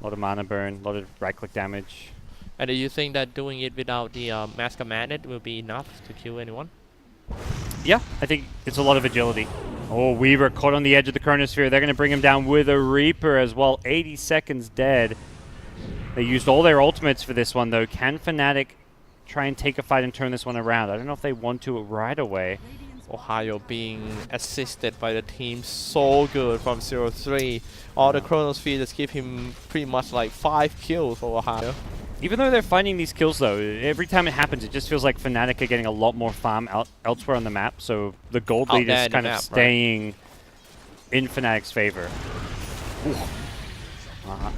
A lot of mana burn, a lot of right-click damage. And do you think that doing it without the Mask of Madness will be enough to kill anyone? Yeah, I think it's a lot of agility. Oh, Weaver caught on the edge of the Chronosphere. They're going to bring him down with a Reaper as well. 80 seconds dead. They used all their ultimates for this one, though. Can Fnatic try and take a fight and turn this one around? I don't know if they want to right away. Ohio being assisted by the team so good from 0-3. All the Chronosphere just give him pretty much like 5 kills for Ohio. Even though they're finding these kills, though, every time it happens, it just feels like Fnatic are getting a lot more farm elsewhere on the map. So the gold lead is kind of staying in Fnatic's favor.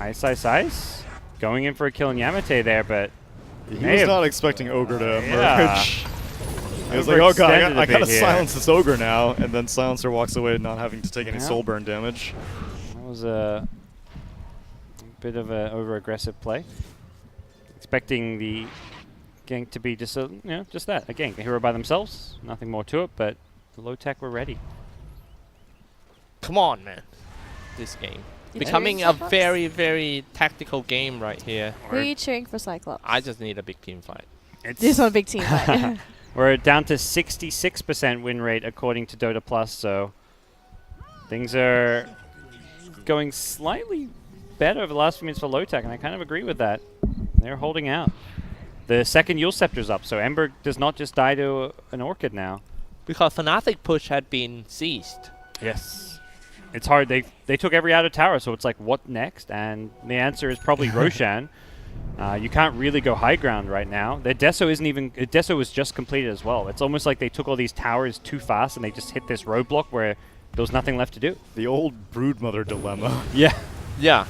Ice. going in for a kill on Yamate there, but He may was have- not expecting Ogre to emerge. yeah. He was like, oh god, Overextended a I gotta bit here. silence this Ogre now. And then Silencer walks away not having to take any Yeah. soul burn damage. that was a bit of an over-aggressive play. Expecting the gank to be just just that, a gank, a hero by themselves, nothing more to it, but the Lotac were ready. Come on, man. This game. You Becoming cheering a Cyclops? very, very tactical game right here. Who are you cheering for Cyclops? I just need a big team fight. This one a big team fight. We're down to 66% win rate according to Dota Plus, so things are going slightly better over the last few minutes for Lotac, and I kind of agree with that. They're holding out. The second Yule Scepter's up, so Ember does not just die to an Orchid now. Because Fnatic push had been seized. Yes. It's hard. They took every outer tower, so it's like, what next? And the answer is probably Roshan. You can't really go high ground right now. Their Deso isn't even... Deso was just completed as well. It's almost like they took all these towers too fast and they just hit this roadblock where there was nothing left to do. The old Broodmother dilemma. Yeah. Yeah.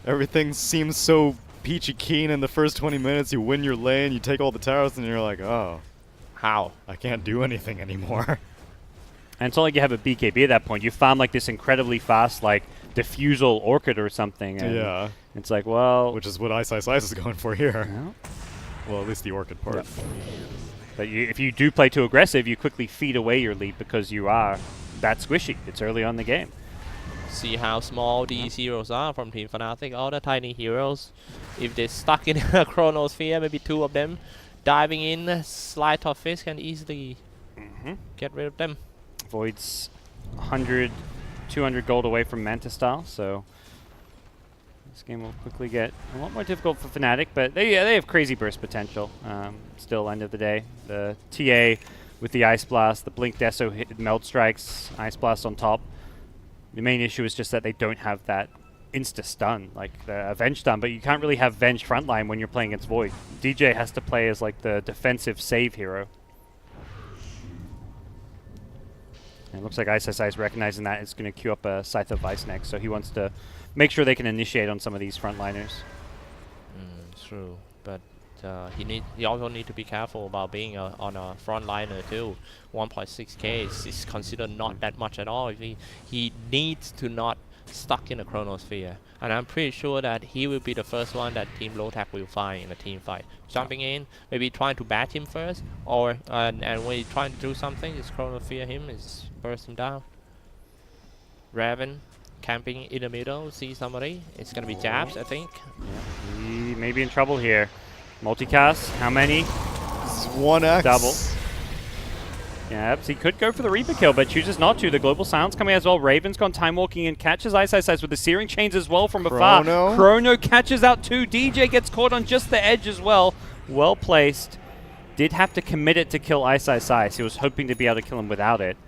Everything seems so peachy keen in the first 20 minutes. You win your lane, you take all the towers, and you're like, oh, How? I can't do anything anymore. And it's not like you have a BKB at that point. You farm like this incredibly fast, like, diffusal Orchid or something. And Yeah. it's like, well... Which is what Ice Ice Ice is going for here. well, Well, at least the Orchid part. Yep. But if you do play too aggressive, you quickly feed away your lead because you are that squishy. It's early on in the game. See how small these heroes are from Team Fnatic. All the tiny heroes. If they're stuck in a Chronosphere, maybe two of them diving in, slide top fish can easily get rid of them. Void's 100, 200 gold away from Manta Style, so this game will quickly get a lot more difficult for Fnatic, but they have crazy burst potential. Still, end of the day, the TA with the Ice Blast, the Blink Deso hit Melt Strikes, Ice Blast on top. The main issue is just that they don't have that insta-stun, like the Venge stun, but you can't really have Venge frontline when you're playing against Void. DJ has to play as like the defensive save hero. And it looks like Ice is recognizing that it's going to queue up a Scythe of Vice next, so he wants to make sure they can initiate on some of these frontliners. True, but he also need to be careful about being on a frontliner too. 1.6k is considered not that much at all. He needs to not stuck in a Chronosphere, and I'm pretty sure that he will be the first one that Team Lotac will find in a team fight. Jumping in, maybe trying to bat him first, or and when he's trying to do something, just Chronosphere him, is burst him down. Raven camping in the middle, see somebody. It's gonna be jabs, I think. He may be in trouble here. Multicast, how many? This is 1x. Double. Yep, he could go for the Reaper kill, but chooses not to. The Global Silence coming as well. Raven's gone time walking and catches Ice with the Searing Chains as well from afar. Chrono catches out too. DJ gets caught on just the edge as well. Well placed. Did have to commit it to kill Ice. He was hoping to be able to kill him without it.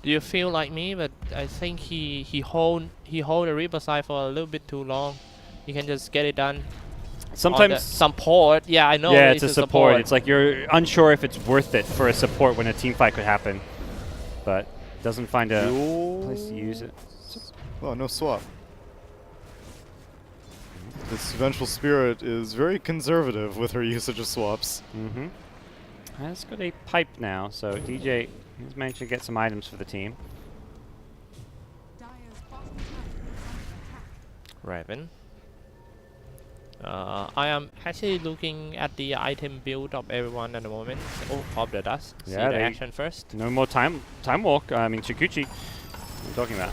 Do you feel like me? But I think he hold the Reaper side for a little bit too long. He can just get it done. Sometimes support. Yeah, I know. Yeah, it's a support. It's like you're unsure if it's worth it for a support when a team fight could happen, but doesn't find a place to use it. Oh, no swap. This Vengeful Spirit is very conservative with her usage of swaps. Has got a pipe now, so DJ has managed to get some items for the team. Raven. I am actually looking at the item build of everyone at the moment. Oh, pop the dust. See Yeah, the action first. No more time walk. I mean, Shikuchi. What are you talking about?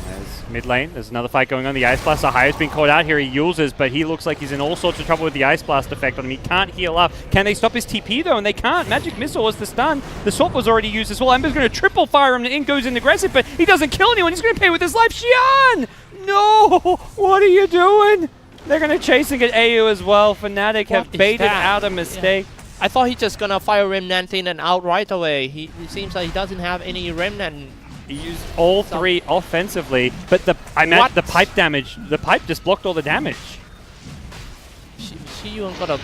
There's mid lane. There's another fight going on. The Ice Blast. Ahaya's been caught out here. He uses, but he looks like he's in all sorts of trouble with the Ice Blast effect on him. He can't heal up. Can they stop his TP though? And they can't. Magic Missile was the stun. The swap was already used as well. Ember's going to triple fire him. And in goes in aggressive, but he doesn't kill anyone. He's going to pay with his life. Xian! No! What are you doing? They're going to chase and get AU as well. Fnatic have baited out a mistake. Yeah. I thought he's just going to fire Remnant in and out right away. He seems like he doesn't have any Remnant. He used all three offensively, but the pipe damage. The pipe just blocked all the damage. She even got a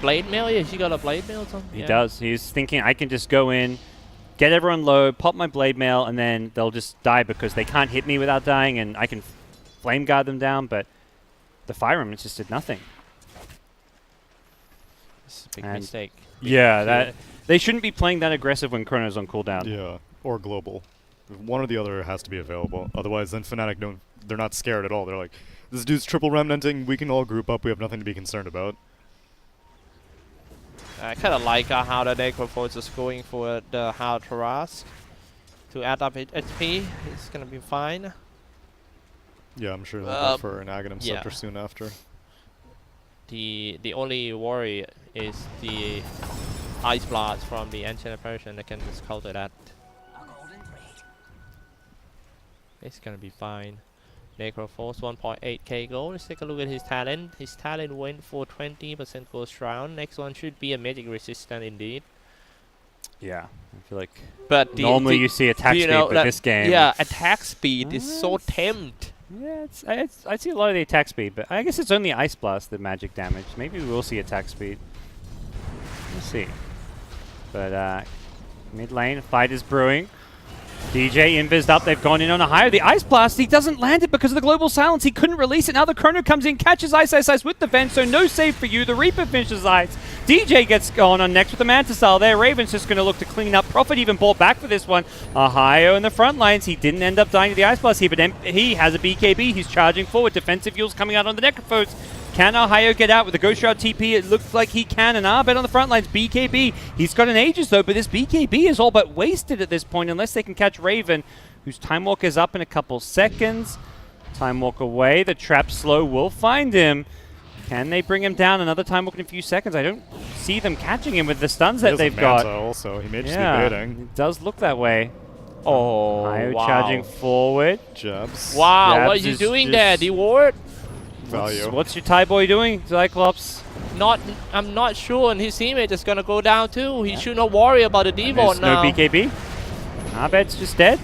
blade mail? Yeah, she got a blade mail or something? He does. He's thinking, I can just go in, get everyone low, pop my blade mail, and then they'll just die because they can't hit me without dying, and I can flame guard them down, but the Fire Remnants just did nothing. It's a big And mistake. Yeah, that they shouldn't be playing that aggressive when Chrono's on cooldown. Yeah, or global. One or the other has to be available. Otherwise, then Fnatic don't. They're not scared at all. They're like, this dude's triple remnanting. We can all group up. We have nothing to be concerned about. I kind of like how the Necrophos is going for the Hard Taras to add up HP. It's gonna be fine. Yeah, I'm sure they'll go for an Aghanim yeah. Scepter soon after. The only worry is the Ice Blast from the Ancient Persian that can just counter that. It's gonna be fine. Necrophos 1.8k gold. Let's take a look at his talent. His talent went for 20% Ghost Round. Next one should be a magic resistant indeed. Yeah, I feel like But normally you see attack speed, but this game. Yeah, attack speed is so tempt. Yeah, I see a lot of the attack speed, but I guess it's only Ice Blast, the magic damage. Maybe we will see attack speed. We'll see. But mid lane, fight is brewing. DJ invised up, they've gone in on a higher. The Ice Blast, he doesn't land it because of the global silence. He couldn't release it. Now the Chrono comes in, catches Ice with the vent, so no save for you. The Reaper finishes Ice. DJ gets gone on next with the Manta Style there. Raven's just going to look to clean up. Prophet even bought back for this one. Ohio in the front lines. He didn't end up dying to the Ice Blast here, but he has a BKB. He's charging forward. Defensive Yules coming out on the Necrophos. Can Ohio get out with the Ghost Shroud TP? It looks like he can, and Arbet on the front lines. BKB, he's got an Aegis though, but this BKB is all but wasted at this point unless they can catch Raven, whose Time Walk is up in a couple seconds. Time Walk away, the Trap Slow will find him. Can they bring him down? Another Time Walk in a few seconds. I don't see them catching him with the stuns that they've got. Also, he may just be Yeah, baiting. it does look that way. Oh, Ohio wow. charging forward. Jabs. Wow, Jabs what is he is doing just there? The ward? Value. What's your Thai boy doing, Cyclops? I'm not sure, and his teammate is gonna go down too. He should not worry about the There's default now. no BKB. Arbet's just dead.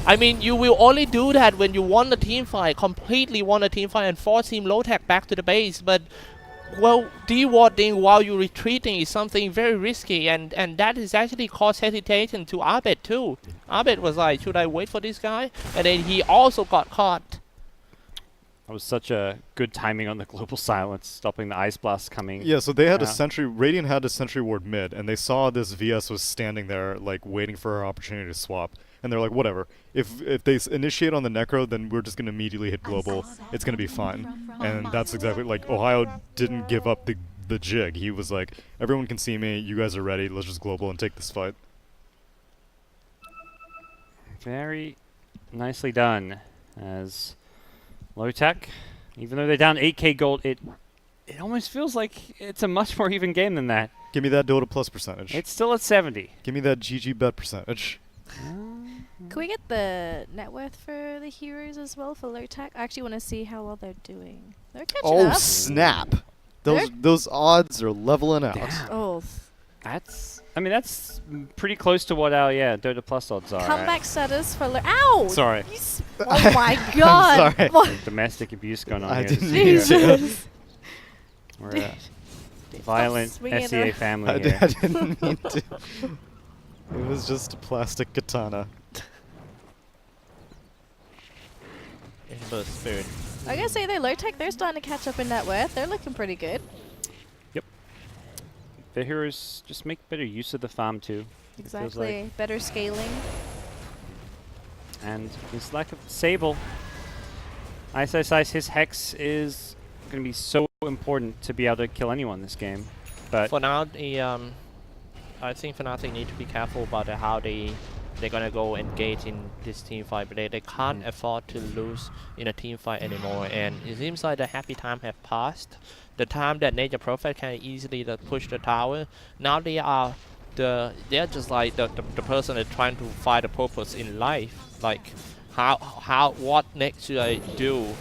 I mean, you will only do that when you won a team fight, completely won a team fight, and force Team Lotac back to the base. But, well, dewarding while you're retreating is something very risky, and that is actually caused hesitation to Arbet too. Arbet was like, should I wait for this guy? And then he also got caught. That was such a good timing on the global silence, stopping the Ice Blast coming. Yeah, so they had a Yeah. sentry. Radiant had a sentry ward mid, and they saw this VS was standing there, like waiting for her opportunity to swap. And they're like, whatever. If they initiate on the Necro, then we're just gonna immediately hit global. It's gonna be fine. And that's exactly like Ohio didn't give up the jig. He was like, everyone can see me. You guys are ready. Let's just global and take this fight. Very nicely done. As Lotac, even though they're down 8k gold, it almost feels like it's a much more even game than that. Give me that Dota plus percentage. It's still at 70. Give me that GG bet percentage. Can we get the net worth for the heroes as well for Lotac? I actually want to see how well they're doing. They're catching up. snap! They're- Those odds are leveling out. Damn. Oh, That's pretty close to what our Dota Plus odds are. comeback status for Ow! Sorry. You oh my god! sorry. What? Domestic abuse going on I here. didn't This mean year. to. Jesus. We're a violent swinging SEA her. family I here. didn't mean to. It was just a plastic katana. Ember Spirit. I gotta say though, Lotac, they're starting to catch up in net worth. They're looking pretty good. The heroes just make better use of the farm too. It feels Exactly. Better scaling. And his lack of Sable. Ice, his Hex is going to be so important to be able to kill anyone this game. But For now, I think Fnatic need to be careful about how they're gonna go engage in this team fight, but they can't afford to lose in a team fight anymore. And it seems like the happy time have passed. The time that Nature Prophet can easily push the tower. Now they're just like the person that's trying to find a purpose in life. Like what next should I do?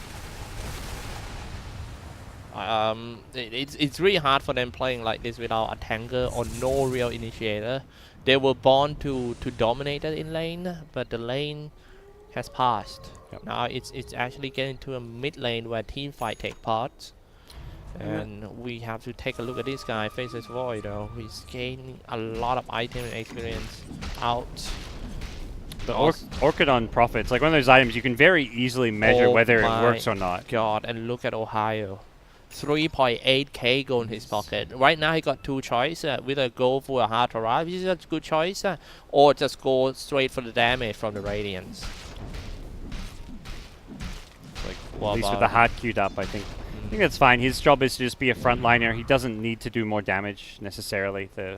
It's really hard for them playing like this without a tanker or no real initiator. They were born to dominate the in lane, but the lane has passed. Yep. Now it's actually getting to a mid lane where team fight take part. And we have to take a look at this guy, Faceless Void though. He's gaining a lot of item and experience out. The Orchid on Prophet, it's like one of those items you can very easily measure whether it works or not. God, and look at Ohio. 3.8k gold in his pocket. Right now he got two choices. Either go for a hard arrive, which is a good choice, or just go straight for the damage from the Radiance. Like, At least with the heart queued up, I think that's fine. His job is to just be a frontliner. He doesn't need to do more damage necessarily. The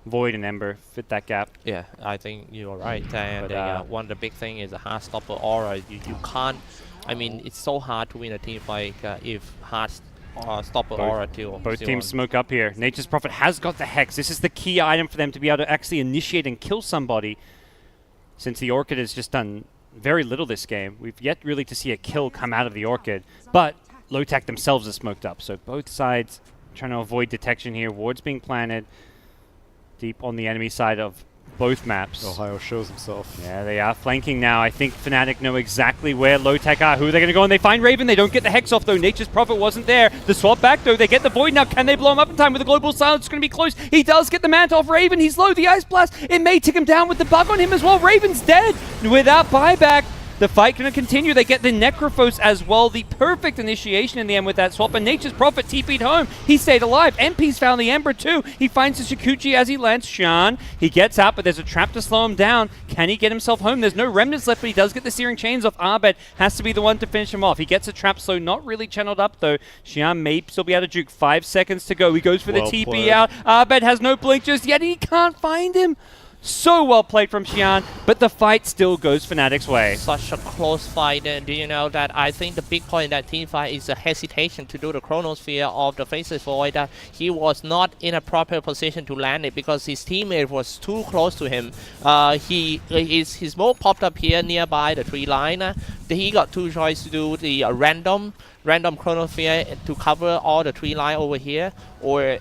Void and Ember fit that gap. Yeah, I think you're right. And But, one of the big thing is a hard stopper aura. You can't. I mean, it's so hard to win a team fight if hard stopper aura till Both teams smoke up here. Nature's Prophet has got the Hex. This is the key item for them to be able to actually initiate and kill somebody. Since the Orchid has just done very little this game, we've yet really to see a kill come out of the Orchid. But Lotac themselves are smoked up, so both sides trying to avoid detection here. Wards being planted deep on the enemy side of both maps. Ohio shows himself. Yeah, they are flanking now. I think Fnatic know exactly where Lotac are, who they're going to go, and they find Raven. They don't get the Hex off, though. Nature's Prophet wasn't there. The swap back, though. They get the Void now. Can they blow him up in time with the Global Silence? It's going to be close. He does get the Manta off Raven. He's low. The Ice Blast. It may tick him down with the bug on him as well. Raven's dead. Without buyback, the fight going to continue. They get the Necrophos as well. The perfect initiation in the end with that swap. And Nature's Prophet TP'd home. He stayed alive. MP's found the Ember too. He finds the Shikuchi as he lands. Shan, he gets out, but there's a trap to slow him down. Can he get himself home? There's no remnants left, but he does get the Searing Chains off. Abed has to be the one to finish him off. He gets a trap slow, not really channeled up though. Xian may still be able to juke. 5 seconds to go. He goes for the TP played. out. Abed has no blink just yet. He can't find him. So well played from Xian, but the fight still goes Fnatic's way. Such a close fight, and do you know that I think the big point in that team fight is the hesitation to do the Chronosphere of the Faceless Void. That he was not in a proper position to land it because his teammate was too close to him. His smoke popped up here nearby the tree line. He got two choices to do the random Chronosphere to cover all the tree line over here, or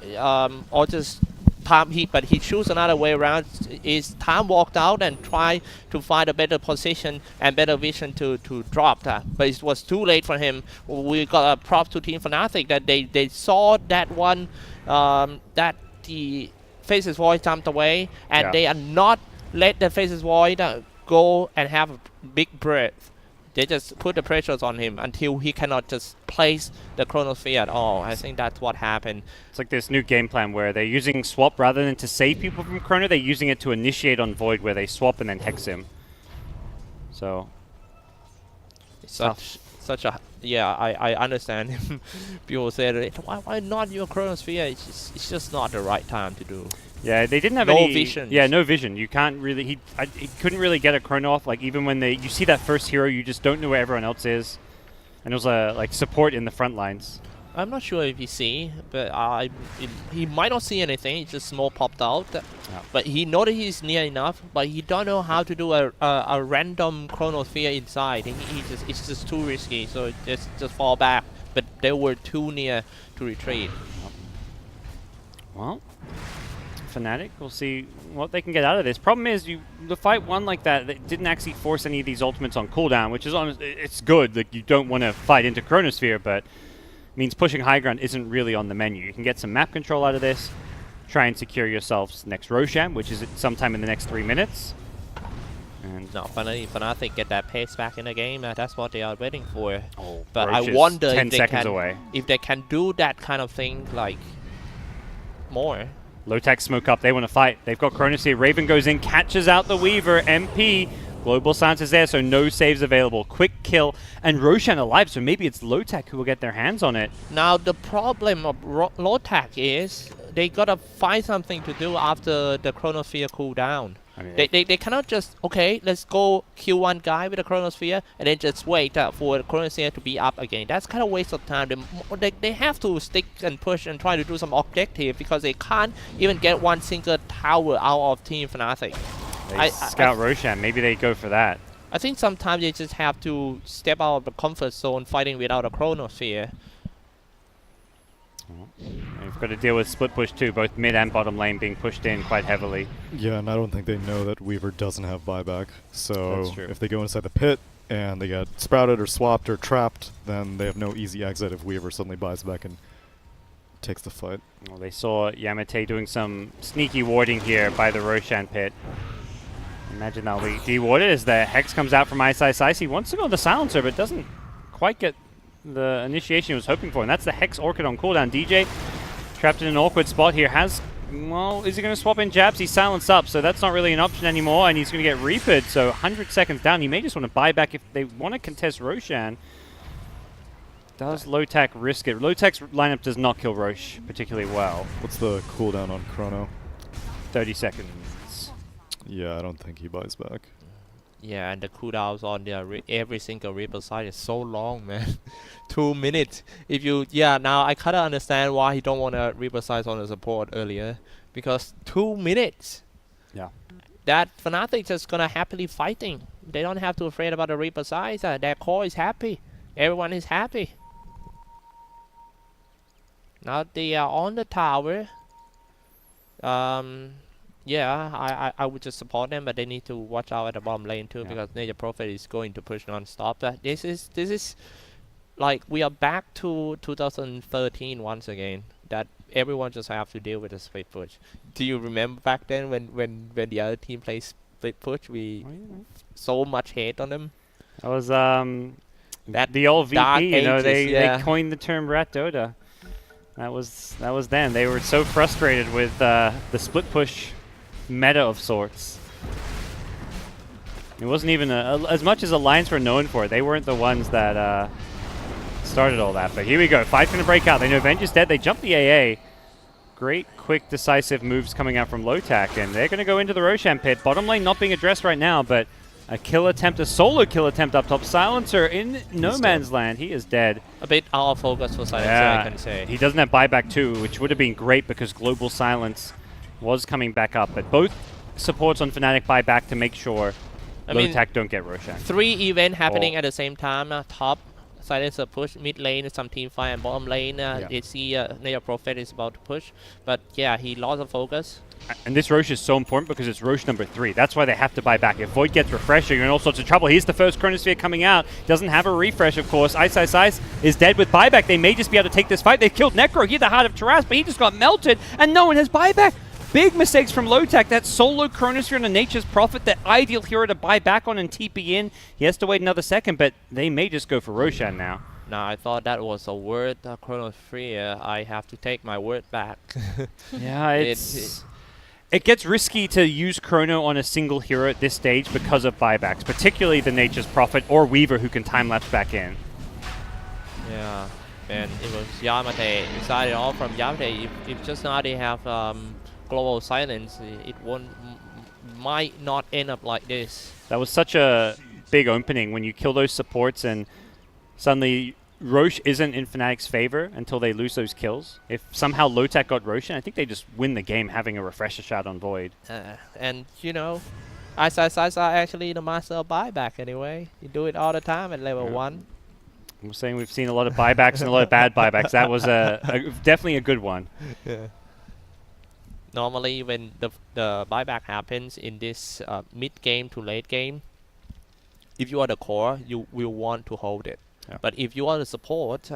just but he chose another way around. Is time walked out and try to find a better position and better vision to drop that, but it was too late for him. We got a prop to Team Fnatic that they saw that one that the Faceless Void jumped away, and they are not let the Faceless Void go and have a big breath. They just put the pressures on him until he cannot just place the Chronosphere at all. I think that's what happened. It's like this new game plan where they're using swap rather than to save people from Chrono, they're using it to initiate on Void where they swap and then Hex him. So, Such a I understand him. People said, why not your Chronosphere? It's just not the right time to do. Yeah, they didn't have no any vision. Yeah, no vision. You can't really. He couldn't really get a Chrono off. Like even when you see that first hero, you just don't know where everyone else is. And there was a like support in the front lines. I'm not sure if he see, but he might not see anything. It's just smoke popped out. But he know that he's near enough, but he don't know how to do a random Chronosphere inside. It's just too risky, so just fall back. But they were too near to retreat. Well, Fnatic, we'll see what they can get out of this. Problem is, the fight won like that. It didn't actually force any of these ultimates on cooldown, which is it's good. Like you don't want to fight into Chronosphere, but means pushing high ground isn't really on the menu. You can get some map control out of this, try and secure yourselves next Roshan, which is sometime in the next 3 minutes. And no, finally Fnatic get that pace back in the game. That's what they are waiting for. Oh, but Roche I wonder is 10 if they seconds can, away. if they can do that kind of thing like more. Lotac smoke up. They want to fight. They've got Chronosphere. Raven goes in, catches out the Weaver. MP. Global Silence is there, so no saves available. Quick kill, and Roshan alive, so maybe it's Lotac who will get their hands on it. Now, the problem of Lotac is they gotta find something to do after the Chronosphere cooldown. I mean, They cannot just, okay, let's go kill one guy with a Chronosphere and then just wait for the Chronosphere to be up again. That's kind of waste of time. They have to stick and push and try to do some objective because they can't even get one single tower out of Team Fnatic. They scout Roshan. Maybe they go for that. I think sometimes they just have to step out of the comfort zone fighting without a Chronosphere. We've got to deal with split push too, both mid and bottom lane being pushed in quite heavily. Yeah, and I don't think they know that Weaver doesn't have buyback. So That's true. if they go inside the pit and they get sprouted or swapped or trapped, then they have no easy exit if Weaver suddenly buys back and takes the fight. Well, they saw Yamate doing some sneaky warding here by the Roshan pit. Imagine that'll be dewarded as the Hex comes out from Ice Ice Ice. He wants to go the Silencer, but doesn't quite get the initiation he was hoping for. And that's the Hex Orchid on cooldown. DJ trapped in an awkward spot here. Well, is he going to swap in jabs? He's silenced up, so that's not really an option anymore. And he's going to get Reapered, so 100 seconds down. He may just want to buy back if they want to contest Roshan. Does Lotac risk it? Lotac's lineup does not kill Roche particularly well. What's the cooldown on Chrono? 30 seconds. Yeah, I don't think he buys back. Yeah, and the cooldowns on the every single Reaper side is so long, man. 2 minutes. If you, now I kind of understand why he don't want a Reaper side on the support earlier, because 2 minutes. Yeah. That Fnatic just gonna happily fighting. They don't have to afraid about the Reaper side. Their core is happy. Everyone is happy. Now they are on the tower. Yeah, I would just support them, but they need to watch out at the bottom lane too, because Nature Prophet is going to push non-stop. This is like we are back to 2013 once again. That everyone just have to deal with the split push. Do you remember back then when the other team plays split push, we so much hate on them? That was the old VP. You know, they coined the term Rat Dota. That was then. They were so frustrated with the split push meta of sorts. It wasn't even as much as Alliance were known for it. They weren't the ones that started all that. But here we go. Fight's gonna break out. They know Venge is dead. They jump the AA. Great, quick, decisive moves coming out from Lotac, and they're gonna go into the Roshan pit. Bottom lane not being addressed right now, but a kill attempt, a solo kill attempt up top. Silencer in no man's land. He is dead. A bit out of focus for Silencer, I can say. He doesn't have buyback too, which would have been great because Global Silence was coming back up. But both supports on Fnatic buy back to make sure Lotac don't get Roshan. 3 events happening at the same time. Top Silencer push, mid lane some team fight, and bottom lane you see Nature Prophet is about to push. But yeah, he lost the focus. And this Roche is so important because it's Roche number 3. That's why they have to buy back. If Void gets refresher, you're in all sorts of trouble. Here's the first Chronosphere coming out. Doesn't have a refresh, of course. Ice Ice Ice is dead with buyback. They may just be able to take this fight. They've killed Necro. He had the Heart of Taras, but he just got melted, and no one has buyback. Big mistakes from Lotac. That solo Chronosphere on a Nature's Prophet, the ideal hero to buy back on and TP in. He has to wait another second, but they may just go for Roshan now. Now, I thought that was a word, Chronosphere. I have to take my word back. Yeah, it gets risky to use Chrono on a single hero at this stage because of buybacks, particularly the Nature's Prophet or Weaver who can time-lapse back in. Yeah, and it was Yamate. It started off from Yamate. If just now they have Global Silence, it might not end up like this. That was such a big opening when you kill those supports and suddenly Roche isn't in Fnatic's favor until they lose those kills. If somehow Lotac got Roshan, I think they just win the game having a refresher shot on Void. And, you know, Ice Ice Ice are actually the master of buyback anyway. You do it all the time at level 1. I'm saying we've seen a lot of buybacks and a lot of bad buybacks. That was definitely a good one. Yeah. Normally, when the buyback happens in this mid-game to late game, if you are the core, you will want to hold it. Yeah. But if you are the support,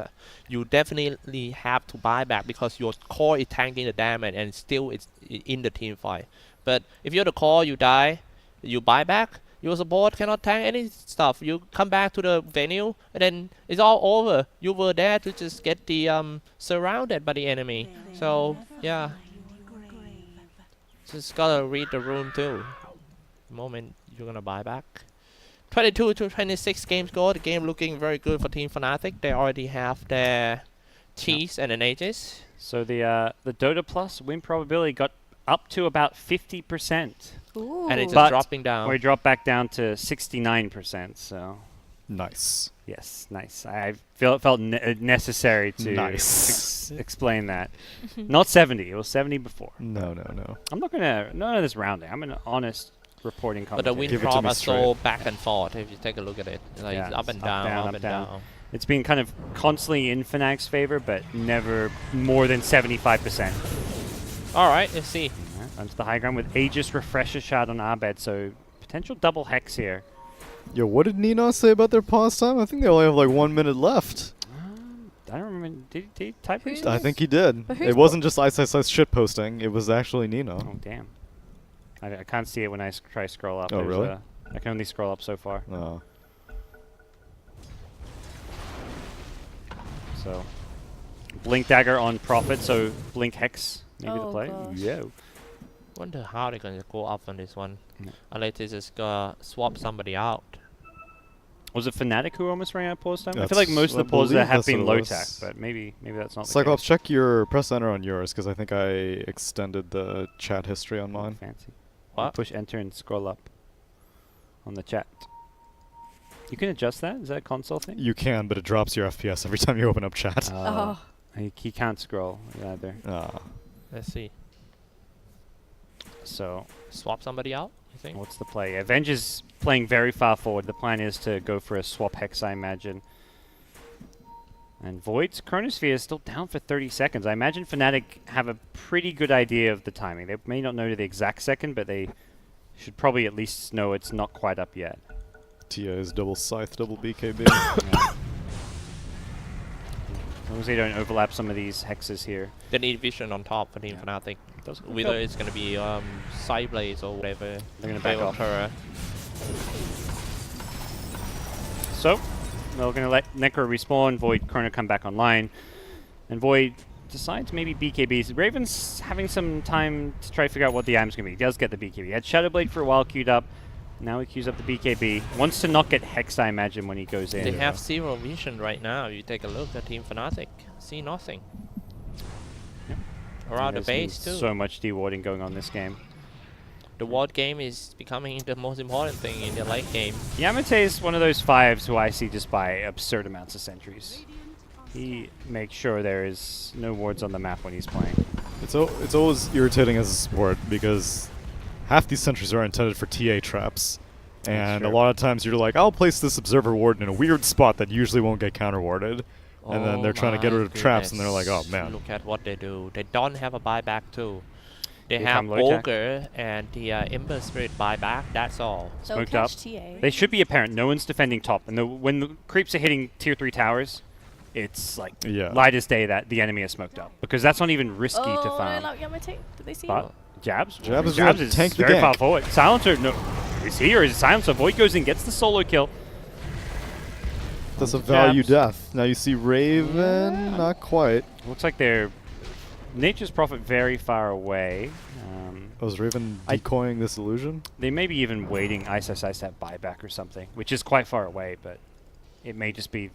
you definitely have to buy back because your core is tanking the damage and still it's in the team fight. But if you're the core, you die, you buy back, your support cannot tank any stuff. You come back to the venue and then it's all over. You were there to just get the surrounded by the enemy. So yeah, just gotta read the room too. The moment you're gonna buy back. 22 to 26 game score. The game looking very good for Team Fnatic. They already have their cheese and an Aegis. So the Dota Plus win probability got up to about 50%. Ooh. And it's just dropping down. We dropped back down to 69%. So nice. Yes, nice. I felt necessary to explain that. Not 70. It was 70 before. No. I'm not gonna none of this rounding. I'm an honest reporting but the win prop are so back and forth if you take a look at it. Like it's up and down, up and down. It's been kind of constantly in Fnatic's favor, but never more than 75%. Alright, let's see. Onto the high ground with Aegis Refresher Shard on Abed, so potential double hex here. Yo, what did Nina say about their pause time? I think they only have like 1 minute left. I don't remember. Did he type it? I think he did. It wasn't just Ice Ice Ice shit posting. It was actually Nina. Oh, damn. I can't see it when I try scroll up. Oh, There's really? I can only scroll up so far. Oh. So, Blink Dagger on Prophet, so Blink Hex maybe the Oh, play. gosh. Yeah. Wonder how they're gonna go up on this one. Yeah. Unless they just swap somebody out. Was it Fnatic who almost ran out of pause time? I feel That's- like most of I the pauses there believe have that's been what it Lotac, was. but maybe that's not Cyclops, the check your press enter on yours because I think I extended the chat history on case. mine. Fancy. What? Push enter and scroll up on the chat. You can adjust that? Is that a console thing? You can, but it drops your FPS every time you open up chat. Oh. He can't scroll either. Let's see. So, Swap somebody out, you think? what's the play? Avenge is playing very far forward. The plan is to go for a swap Hex, I imagine. And Void's Chronosphere is still down for 30 seconds. I imagine Fnatic have a pretty good idea of the timing. They may not know to the exact second, but they should probably at least know it's not quite up yet. TA's double scythe, double BKB. Yeah. As long as they don't overlap some of these hexes here. They need vision on top for Team Yeah. Fnatic. Doesn't look Whether up. it's gonna be side blaze or whatever. They're going to back Veil off. Terror. So, they're going to let Necro respawn, Void Chrono come back online, and Void decides maybe BKB. Raven's having some time to try to figure out what the item's going to be. He does get the BKB. He had Shadowblade for a while queued up. Now he queues up the BKB. Wants to not get hexed, I imagine, when he goes in. They have zero vision right now. You take a look at Team Fnatic. See nothing. Yep. Around the There's base too. so much dewarding going on this game. The ward game is becoming the most important thing in the late game. Yamate is one of those fives who I see just buy absurd amounts of sentries. He makes sure there is no wards on the map when he's playing. It's always irritating as a sport because half these sentries are intended for TA traps. And a true. lot of times you're like, I'll place this observer ward in a weird spot that usually won't get counter warded. And then they're trying to get my rid of traps and they're like, oh goodness. man. Look at what they do. They don't have a buyback too. They Here have come Lotac. Ogre and the Ember Spirit buyback. That's all. So Smoked catch up. TA. They should be apparent. No one's defending top. And when the creeps are hitting tier 3 towers, it's like Yeah. light as day that the enemy is smoked up. Because that's not even risky to Oh, farm. no, Yamate. Did they see But him? Jabs? Jabs is Jabs gonna is tank the very far gank. forward. Silencer, no. Is he or is it Silencer? Void goes in, gets the solo kill. That's a Jabs. value death. Now you see Raven, not quite. Looks like they're Nature's Prophet very far away. Oh, is Raven I- decoying this illusion? They may be even waiting Ice Ice Ice that buyback or something, which is quite far away, but it may just be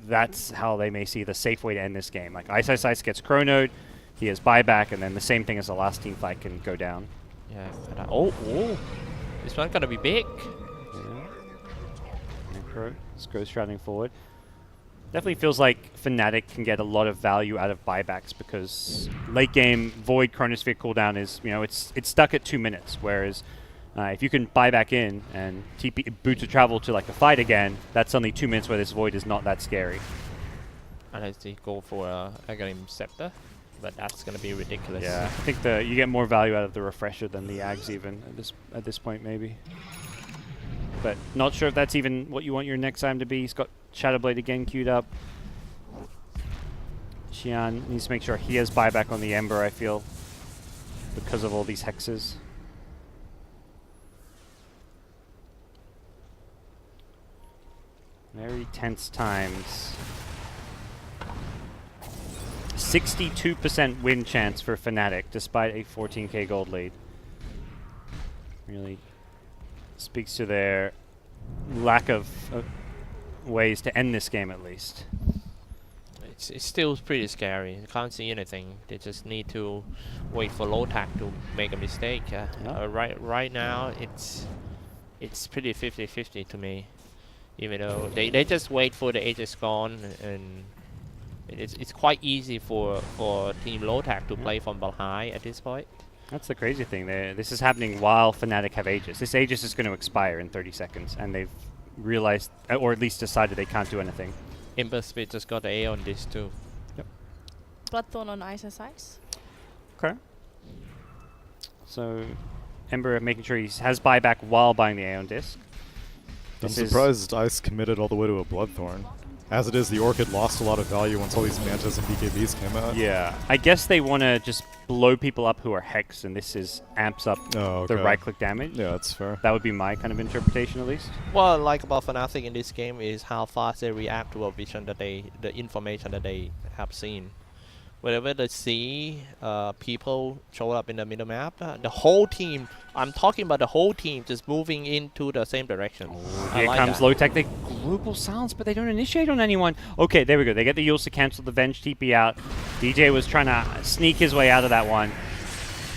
that's how they may see the safe way to end this game. Like Ice Ice Ice gets chronoed, he has buyback, and then the same thing as the last team fight can go down. Yeah. Oh, this one's gonna be big. Necro is Ghost Shrouding forward. Definitely feels like Fnatic can get a lot of value out of buybacks because late game Void Chronosphere cooldown is, it's stuck at 2 minutes, whereas if you can buy back in and TP boot to travel to like a fight again, that's only 2 minutes where this Void is not that scary. Unless they go for a Aghanim Scepter, but that's gonna be ridiculous. Yeah, I think you get more value out of the refresher than the Ags even at this point maybe. But not sure if that's even what you want your next item to be. He's got Shadowblade again queued up. Xian needs to make sure he has buyback on the Ember, I feel, because of all these hexes. Very tense times. 62% win chance for Fnatic, despite a 14k gold lead. Really speaks to their lack of ways to end this game, at least. It's still pretty scary. You can't see anything. They just need to wait for Lotac to make a mistake. Right now, it's pretty 50-50 to me. Even though they just wait for the Aegis gone, and it's quite easy for Team Lotac to play from behind at this point. That's the crazy thing. This is happening while Fnatic have Aegis. This Aegis is going to expire in 30 seconds, and they've realized, or at least decided, they can't do anything. Ember Spirit just got the A on this too. Bloodthorn on Ice Ice. Okay. So, Ember making sure he has buyback while buying the Aeon Disc. I'm This is- surprised Ice committed all the way to a Bloodthorn. As it is, the Orchid lost a lot of value once all these Mantas and BKBs came out. Yeah. I guess they want to just blow people up who are Hex, and this is amps up the right-click damage. Yeah, that's fair. That would be my kind of interpretation, at least. What I like about Fnatic in this game is how fast they react to a vision that the information that they have seen. Whenever they see people show up in the middle map, the whole team, I'm talking about the whole team, just moving into the same direction. Here comes Lotac. They global silence, but they don't initiate on anyone. Okay, there we go. They get the Yules to cancel the Venge TP out. DJ was trying to sneak his way out of that one.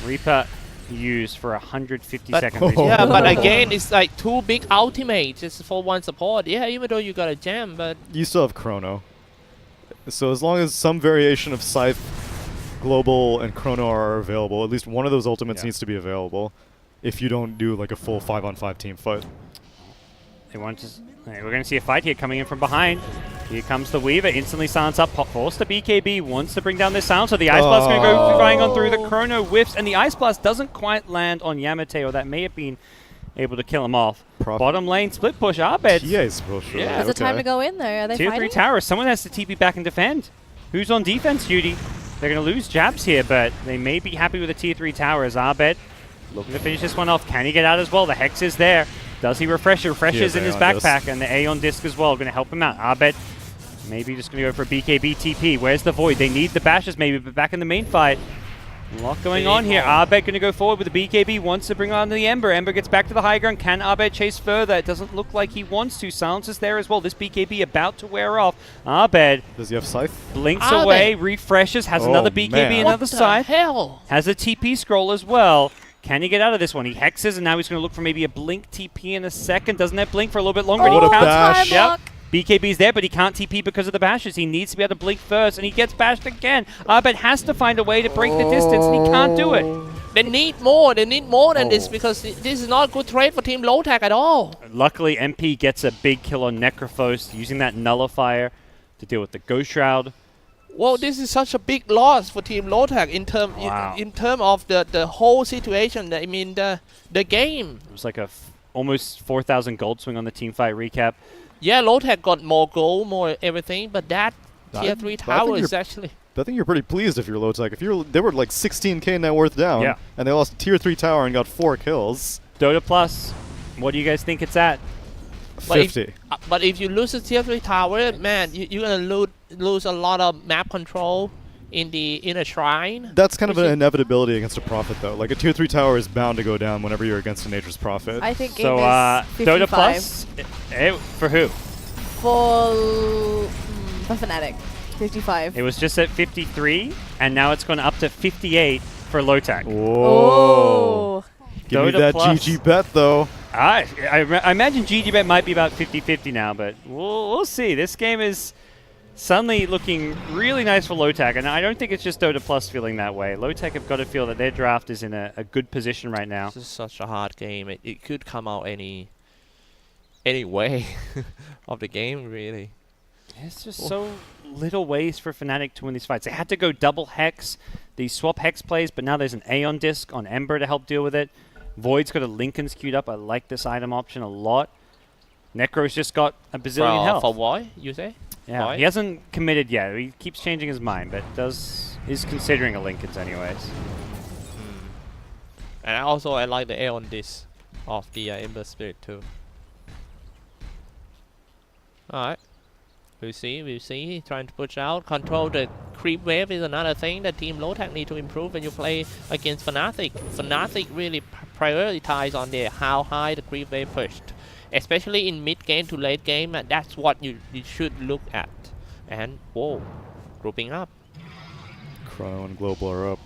Reaper used for 150 seconds. Yeah, but again, it's like 2 big ultimates just for 1 support. Yeah, even though you got a gem, but... You still have Chrono. So as long as some variation of Scythe, Global, and Chrono are available, at least one of those ultimates needs to be available if you don't do like a full 5-on-5 team fight. They want to... We're going to see a fight here coming in from behind. Here comes the Weaver, instantly silence up, force the BKB, wants to bring down this sound, so the Ice Blast is going to go flying on through. The Chrono whiffs, and the Ice Blast doesn't quite land on Yamate, or that may have been able to kill him off. Bottom lane, split push, Abed. TA's push. Yeah. Is it time to go in there? Are they Tier fighting? 3 towers, someone has to TP back and defend. Who's on defense duty? They're going to lose jabs here, but they may be happy with the tier 3 tower as Abed looking to finish this one off. Can he get out as well? The Hex is there. Does he refresh? Refreshes in his backpack, and the Aeon Disc as well, going to help him out. Abed maybe just going to go for a BKB TP. Where's the Void? They need the bashes maybe, but back in the main fight. A lot going on here. Abed going to go forward with the BKB, wants to bring on the Ember. Ember gets back to the high ground. Can Abed chase further? It doesn't look like he wants to. Silence is there as well. This BKB about to wear off. Abed Does he have Scythe? blinks away, refreshes, has another BKB, another side. Hell? Has a TP scroll as well. Can he get out of this one? He hexes, and now he's going to look for maybe a blink TP in a second. Doesn't that blink for a little bit longer? Oh, what a bash. bash. Yep. BKB's there, but he can't TP because of the bashes. He needs to be able to blink first, and he gets bashed again. Abed has to find a way to break the distance, and he can't do it. They need more. They need more than this because this is not a good trade for Team Lotac at all. Luckily, MP gets a big kill on Necrophos, using that Nullifier to deal with the Ghost Shroud. Well, this is such a big loss for Team Lotac in term of the whole situation. I mean, the game. It was like a almost 4,000 gold swing on the teamfight recap. Yeah, Lotac got more gold, more everything, but that tier 3 tower is actually... I think you're pretty pleased if you're Lotac. They were like 16k net worth down, and they lost tier 3 tower and got 4 kills. Dota Plus, what do you guys think it's at? 50. But if you lose a tier 3 tower, man, you're going to lose a lot of map control in a shrine. That's kind of an inevitability against a Prophet, though. Like, a tier 3 tower is bound to go down whenever you're against a Nature's Prophet. I think so. Dota Plus for who? For Fnatic, 55. It was just at 53, and now it's gone up to 58 for Lotac. Whoa! Give Dota me that Plus. GG bet, though. I imagine GG bet might be about 50-50 now, but we'll see. This game is suddenly looking really nice for Lotac, and I don't think it's just Dota Plus feeling that way. Lotac have got to feel that their draft is in a good position right now. This is such a hard game. It could come out any way of the game, really. It's just so little ways for Fnatic to win these fights. They had to go double Hex, these swap Hex plays, but now there's an Aeon Disc on Ember to help deal with it. Void's got a Linken's queued up. I like this item option a lot. Necro's just got a bazillion health. For why, you say? Yeah, Why? he hasn't committed yet. He keeps changing his mind, but is considering a Linken's anyways. And also, I like the Aeon Disc of the Ember Spirit too. Alright. We'll see. Trying to push out. Control the creep wave is another thing that Team Lotac need to improve when you play against Fnatic. Fnatic really prioritize on how high the creep wave pushed. Especially in mid game to late game, and that's what you should look at. And whoa, grouping up. Chrono and Global are up.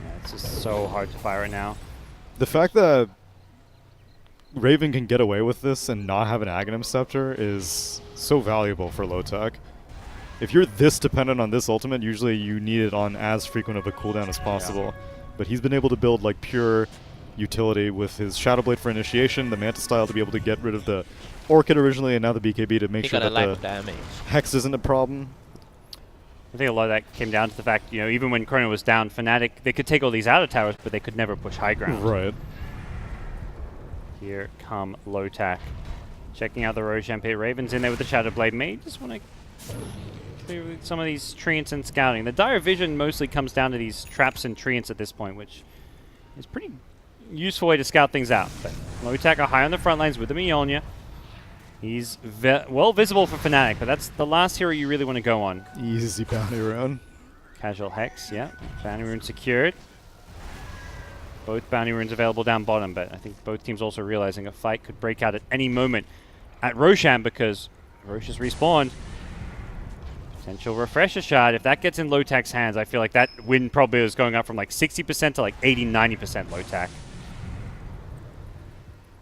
Yeah, it's just so hard to fire right now. The fact that Raven can get away with this and not have an Aghanim Scepter is so valuable for Lotac. If you're this dependent on this ultimate, usually you need it on as frequent of a cooldown as possible. Yeah. But he's been able to build like pure utility with his Shadow Blade for initiation, the Manta style to be able to get rid of the Orchid originally, and now the BKB to make sure that the damage. Hex isn't a problem. I think a lot of that came down to the fact, even when Chrono was down, Fnatic, they could take all these outer towers, but they could never push high ground. Right. Here come Lotac. Checking out the Roshan pit. Raven's in there with the Shadow Blade. May just want to clear some of these treants and scouting. The dire vision mostly comes down to these traps and treants at this point, which is pretty useful way to scout things out. But Lotac are high on the front lines with the Mionia. He's well visible for Fnatic, but that's the last hero you really want to go on. Easy bounty rune. Casual Hex, yeah. Bounty rune secured. Both bounty runes available down bottom, but I think both teams also realizing a fight could break out at any moment at Roshan because Rosh has respawned. Potential refresher shard. If that gets in Lotac's hands, I feel like that win probably is going up from like 60% to like 80-90% Lotac.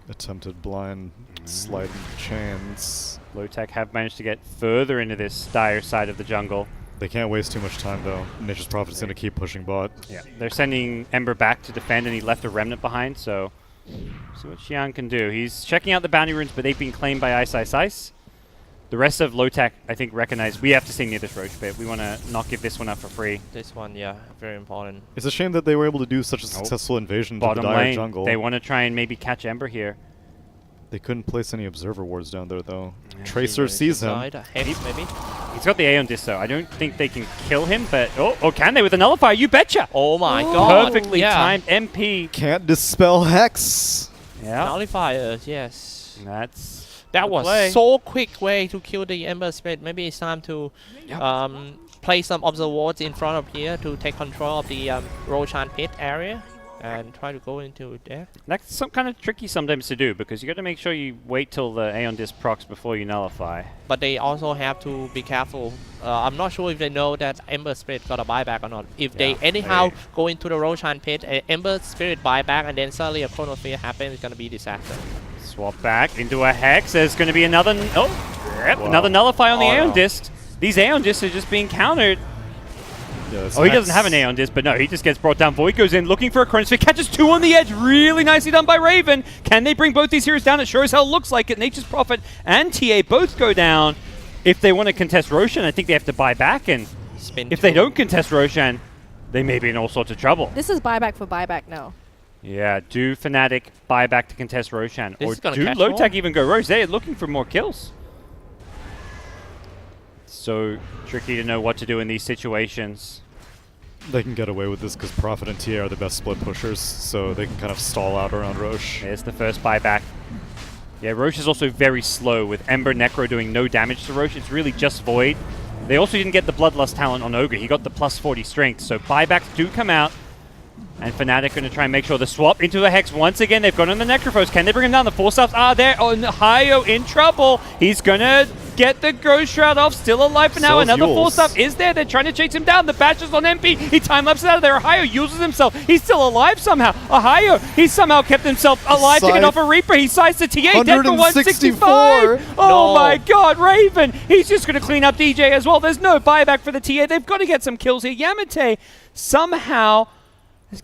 Attempted blind sliding chains. Lotac have managed to get further into this dire side of the jungle. They can't waste too much time though. Nature's Prophet's gonna keep pushing bot. Yeah, they're sending Ember back to defend, and he left a remnant behind. So, see what Xian can do. He's checking out the bounty runes, but they've been claimed by Ice Ice Ice. The rest of Lotac, I think, recognize we have to stay near this Roach pit. We want to not give this one up for free. This one, yeah, very important. It's a shame that they were able to do such a successful invasion to Bottom the dire lane, jungle. they want to try and maybe catch Ember here. They couldn't place any observer wards down there though. Yeah. Tracer sees him. Hex, maybe. He's got the Aeon Disc though. I don't think they can kill him, but oh, can they with a Nullifier? You betcha! Oh my god. Perfectly yeah. timed MP. Can't dispel Hex. Yeah, Nullifiers, yes. that's That the was play. so quick way to kill the Ember Spirit. Maybe it's time to place some observer wards in front of here to take control of the Roshan pit area and try to go into there. That's some kind of tricky sometimes to do because you got to make sure you wait till the Aeon Disc procs before you nullify. But they also have to be careful. I'm not sure if they know that Ember Spirit got a buyback or not. If they anyhow go into the Roshan pit, Ember Spirit buyback, and then suddenly a Chronosphere happens, it's going to be disaster. Swap back into a Hex. There's going to be another another Nullify on the Aeon Disc. These Aeon Discs are just being countered. Yeah, Oh, he doesn't have an Aeon Disc, but no, he just gets brought down. Void goes in looking for a Chronosphere, catches two on the edge. Really nicely done by Raven. Can they bring both these heroes down? It sure as hell looks like it. Nature's Prophet and TA both go down. If they want to contest Roshan, I think they have to buy back, and if they don't contest Roshan, they may be in all sorts of trouble. This is buyback for buyback now. Yeah, do Fnatic buy back to contest Roshan? This Or is gonna do catch Lotac more. even go Rosh? They're looking for more kills. So tricky to know what to do in these situations. They can get away with this because Prophet and TA are the best split pushers, so they can kind of stall out around Rosh. There's the first buyback. Yeah, Rosh is also very slow with Ember Necro doing no damage to Rosh. It's really just Void. They also didn't get the Bloodlust talent on Ogre. He got the plus 40 strength, so buybacks do come out. And Fnatic going to try and make sure the swap into the Hex once again. They've gone on the Necrophos. Can they bring him down? The 4-stars are there. Oh, Hayo in trouble. He's going to get the Ghost Shroud off. Still alive for now. So Another Yules. 4-star is there. They're trying to chase him down. The Basher's on MP. He time-lapses out of there. Hayo uses himself. He's still alive somehow. Hayo, he's somehow kept himself alive to get off a Reaper. He sized the TA. Dead for 165. Oh my god, Raven. He's just going to clean up DJ as well. There's no buyback for the TA. They've got to get some kills here. Yamate somehow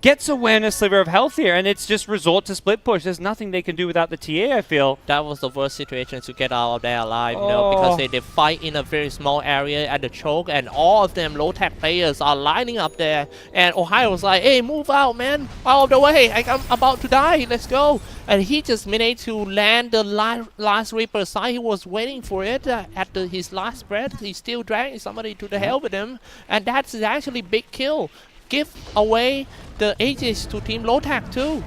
gets awareness sliver of health here, and it's just resort to split push. There's nothing they can do without the TA, I feel. That was the worst situation to get out of there alive, you know, because they fight in a very small area at the choke, and all of them low-tech players are lining up there. And Ohio was like, hey, move out, man. Out of the way. I'm about to die. Let's go. And he just managed to land the last Reaper side. He was waiting for it at his last breath. He still dragging somebody to the hell with him. And that's actually big kill. Give away the Aegis to Team Lotac too.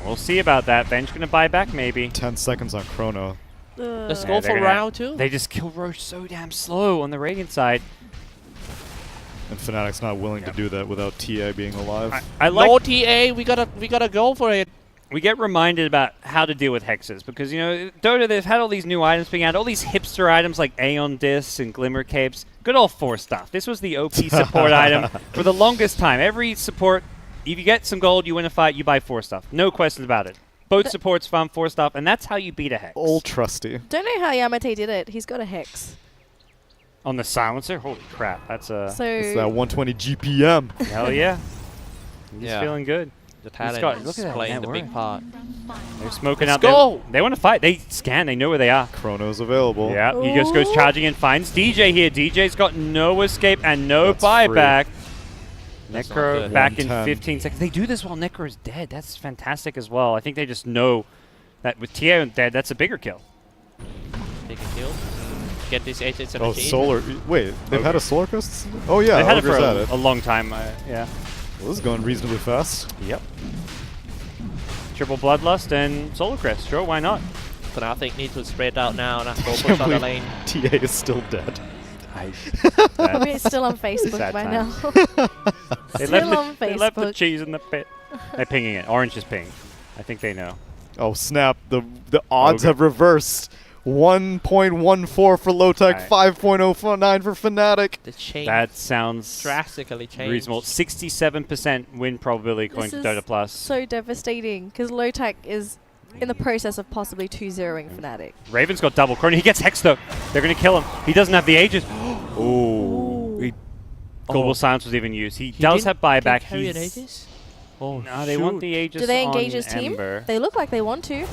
We'll see about that. Bench gonna buy back maybe. 10 seconds on Chrono. Let's Yeah, go they're for gonna- round two. They just kill Roche so damn slow on the Radiant side. And Fnatic's not willing to do that without TA being alive. I like No TA, we gotta go for it. we get reminded about how to deal with hexes because, you know, Dota, they've had all these new items being added, all these hipster items like Aeon Discs and Glimmer Capes. Good old 4 stuff. This was the OP support item for the longest time. Every support, if you get some gold, you win a fight, you buy 4 stuff. No questions about it. Both supports farm 4 stuff, and that's how you beat a hex. Old trusty. Don't know how Yamate did it. He's got a hex. On the silencer? Holy crap. That's a... So It's that 120 GPM. hell yeah. He's Yeah. feeling good. The talent got- is look at that playing the network. big part. They're smoking Let's out. go! They want to fight. They scan. They know where they are. Chrono's available. Yeah, he just goes charging and finds DJ here. DJ's got no escape and no That's buyback. That's not Necro good. back in 110. 15 seconds. They do this while Necro's dead. That's fantastic as well. I think they just know That with Tio dead, that's a bigger kill. Take a kill. Get this Aegis and Oh, machine. solar. Wait, they've had a solar crest? Oh yeah, They've had it for Ogre's at it. a long time. Yeah. Well, this is going reasonably fast. Yep. Triple Bloodlust and Solar Crest. Sure, why not? Fnatic need to spread out now. Go Can't push on the believe lane. TA is still dead. Probably it's still on Facebook Sad by time. now. They Still left, on they left the Facebook. cheese in the pit. They're pinging it. Orange is pinging. I think they know. Oh snap! The odds Ogre. have reversed. 1.14 for Lotac, Alright. 5.09 for Fnatic. The change That sounds drastically changed. reasonable. 67% win probability according to This Dota is Plus. so devastating because Lotac is in the process of possibly 2-0ing Fnatic. Raven's got double chrono. He gets Hex though. They're going to kill him. He doesn't have the Aegis. Ooh. Ooh. Global Oh. Silence was even used. He He does didn't have buyback. carry an He's- Aegis? Oh, No, they want the Aegis Do they on engage his team? Ember. They look like they want to.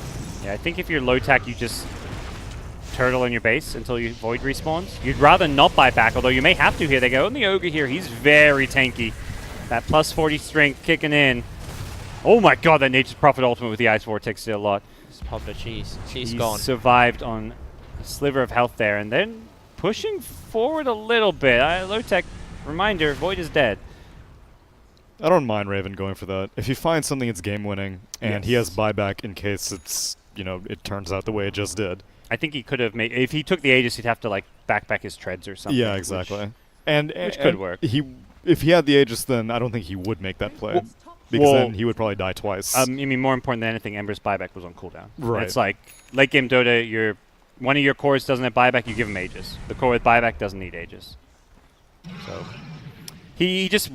Yeah, I think if you're Lotac, you just turtle on your base until you Void respawns. You'd rather not buy back, although you may have to here. They go on the Ogre here. He's very tanky. That plus 40 strength kicking in. Oh my god, that Nature's Prophet ultimate with the Ice Vortex did a lot. Just pop the cheese. She's He gone. survived on a sliver of health there, and then pushing forward a little bit. Lotac, reminder, Void is dead. I don't mind Raven going for that. If he finds something that's game winning and he has Yes. buyback in case it's it turns out the way it just did. I think he could have made, if he took the Aegis, he'd have to like back his treads or something. Yeah, which- exactly. And which could work. If he had the Aegis, then I don't think he would make that play Well- because well, then he would probably die twice. I mean, more important than anything, Ember's buyback was on cooldown. Right. It's like late game Dota. One of your cores doesn't have buyback, you give him Aegis. The core with buyback doesn't need Aegis. So he just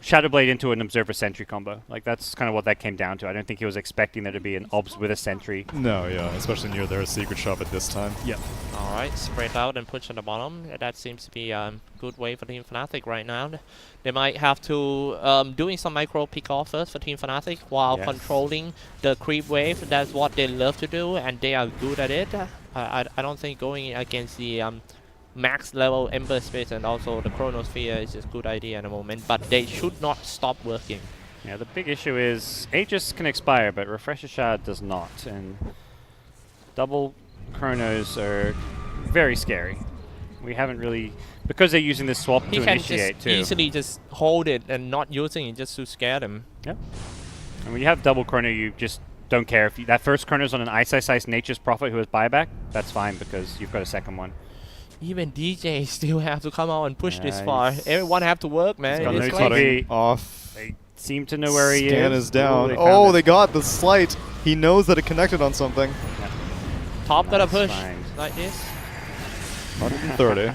Shadowblade into an Observer Sentry combo. Like that's kind of what that came down to. I don't think he was expecting there to be an Obs with a Sentry. no, yeah, especially near their secret shop at this time. Yep. All right, spread out and push on the bottom. That seems to be a good way for Team Fnatic right now. They might have to doing some micro pick off first for Team Fnatic while Yes. controlling the creep wave. That's what they love to do, and they are good at it. I don't think going against the max level Ember Space and also the Chronosphere is a good idea at the moment, but they should not stop working. Yeah, the big issue is Aegis can expire, but Refresher Shard does not. And double Chronos are very scary. We haven't really, because they're using this swap He to can initiate just too. easily just hold it and not using it just to scare them. Yep. And when you have double chrono, you just don't care if that first chrono's on an Ice Nature's Prophet who has buyback. That's fine because you've got a second one. Even DJ still have to come out and push this Yeah, far. he's- Everyone have to work, man. he's got It no is TV. crazy. Cutting off. They seem to know where he Scan is. is down. Ooh, found Oh, it. they got the slight. He knows that it connected on something. Top gotta Nice push find. like this. 130.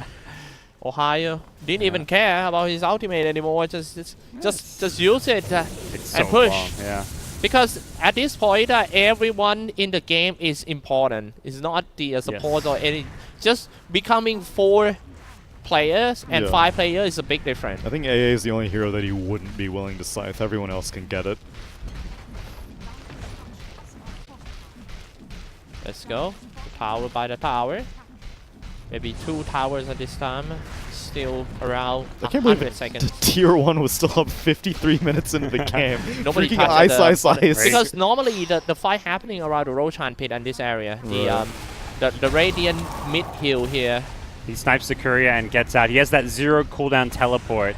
Ohio didn't even care about his ultimate anymore. Just use it It's and so push. long, yeah. Because at this point, everyone in the game is important. It's not the support or any. Just becoming 4 players and Yeah. 5 players is a big difference. I think AA is the only hero that he wouldn't be willing to scythe. Everyone else can get it. Let's go. Tower by the tower. Maybe 2 towers at this time. Still around I can't believe 100 it. seconds. Tier 1 was still up 53 minutes into the game. Nobody Freaking touched ice. the- Right. Because normally the fight happening around the Roshan pit and this area. Right. The Radiant mid hill here. He snipes the courier and gets out. He has that 0 cooldown teleport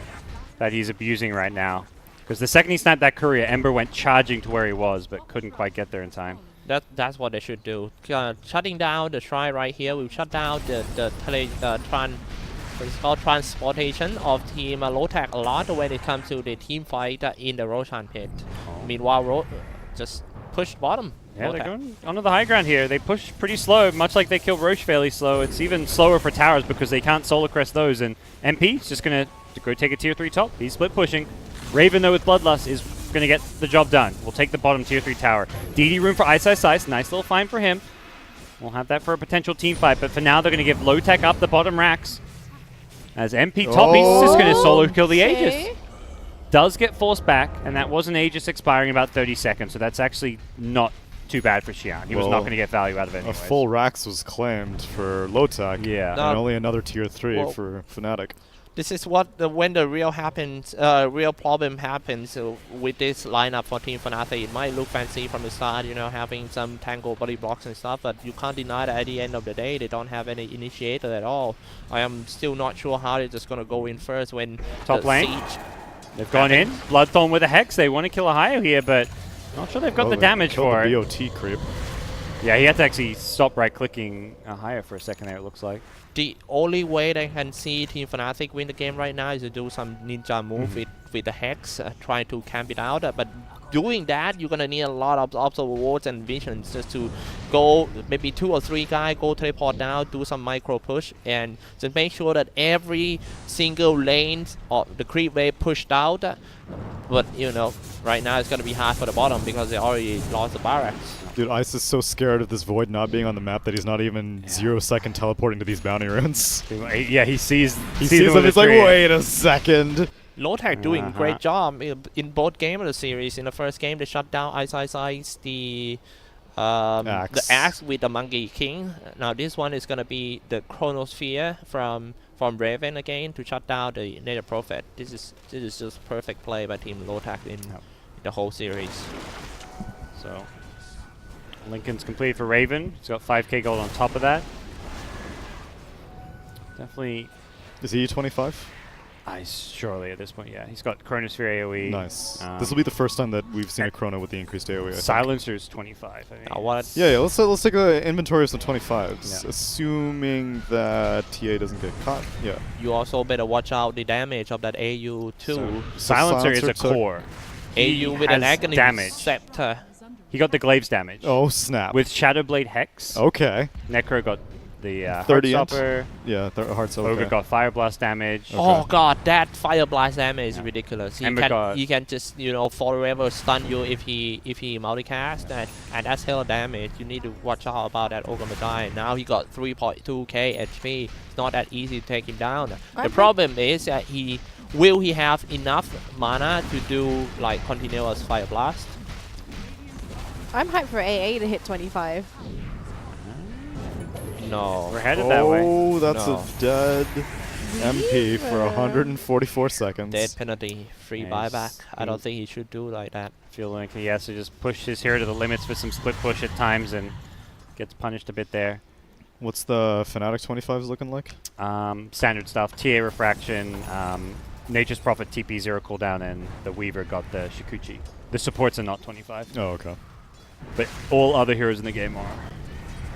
that he's abusing right now. Because the second he sniped that courier, Ember went charging to where he was, but couldn't quite get there in time. That's what they should do. Shutting down the shrine right here will shut down what is called transportation of Team Lotac a lot when it comes to the team fight in the Roshan pit. Meanwhile, just push bottom. Yeah, they're Lotac. going onto the high ground here. They push pretty slow, much like they kill Roche fairly slow. It's even slower for towers because they can't solar crest those. And MP's just going to go take a tier 3 top. He's split pushing. Raven, though, with Bloodlust is going to get the job done. We'll take the bottom tier 3 tower. DD room for Ice. Nice little find for him. We'll have that for a potential team fight. But for now, they're going to give Lotac up the bottom racks. As MP top Beast is just going to solo kill the Aegis. Okay. Does get forced back, and that was an Aegis expiring in about 30 seconds. So that's actually not too bad for Xian. He was Well, not going to get value out of it A anyways. full Rax was claimed for Lotac. Yeah. And only another tier 3 Well- for Fnatic. This is what when the real problem happens with this lineup for Team Fnatic. It might look fancy from the start, you know, having some tangle body blocks and stuff, but you can't deny that at the end of the day, they don't have any initiator at all. I am still not sure how they're just gonna go in first when Top the lane. siege. They've gone in. Bloodthorn with a Hex. They want to kill a Hio here, but not sure they've got the damage for it. BOT creep. Yeah, he had to actually stop right-clicking a Hio for a second there, it looks like. The only way they can see Team Fnatic win the game right now is to do some ninja move with the Hex, trying to camp it out. But doing that, you're gonna need a lot of observer wards and visions just to go, maybe 2 or 3 guys go teleport down, do some micro push, and just make sure that every single lane or the creep wave pushed out. But you know, right now it's gonna be hard for the bottom because they already lost the barracks. Dude, Ice is so scared of this Void not being on the map that he's not even 0-second teleporting to these bounty runes. Yeah, he sees He them sees them, with he's the like, tree. wait a second. Lotac doing a great job in both games of the series. In the first game, they shut down Ice the axe with the Monkey King. Now this one is gonna be the Chronosphere from Raven again to shut down the Nether Prophet. This is just perfect play by Team Lotac in the whole series. So Lincoln's complete for Raven. He's got 5k gold on top of that. Definitely. Is he 25? Surely at this point, yeah. He's got Chronosphere AoE. Nice. This will be the first time that we've seen a Chrono with the increased AoE. Silencer's 25, I think. Yeah, let's take an inventory of some 25s, assuming that TA doesn't get caught. Yeah. You also better watch out the damage of that AU too. Silencer is a core. AU with an agony damage. scepter. He got the glaives damage. Oh snap! With Shadowblade Hex. Okay. Necro got the 30 Heartstopper. Yeah, Heartstopper. Ogre got Fire Blast damage. Okay. Oh god, that Fire Blast damage is ridiculous. Ember He can just, you know, forever stun you if he multicast, and that's hella damage. You need to watch out about that Ogre Magi. Now he got 3.2k HP. It's not that easy to take him down. The problem is that will he have enough mana to do like continuous Fire Blast? I'm hyped for AA to hit 25. No. We're headed that way. Oh, that's No. a dead MP for 144 seconds. Dead penalty, free buyback. I don't think he should do like that. I feel like he has to just push his hero to the limits with some split push at times and gets punished a bit there. What's the Fnatic 25s looking like? Standard stuff. TA Refraction, Nature's Prophet TP 0 cooldown, and the Weaver got the Shikuchi. The supports are not 25. Oh, okay. But all other heroes in the game are.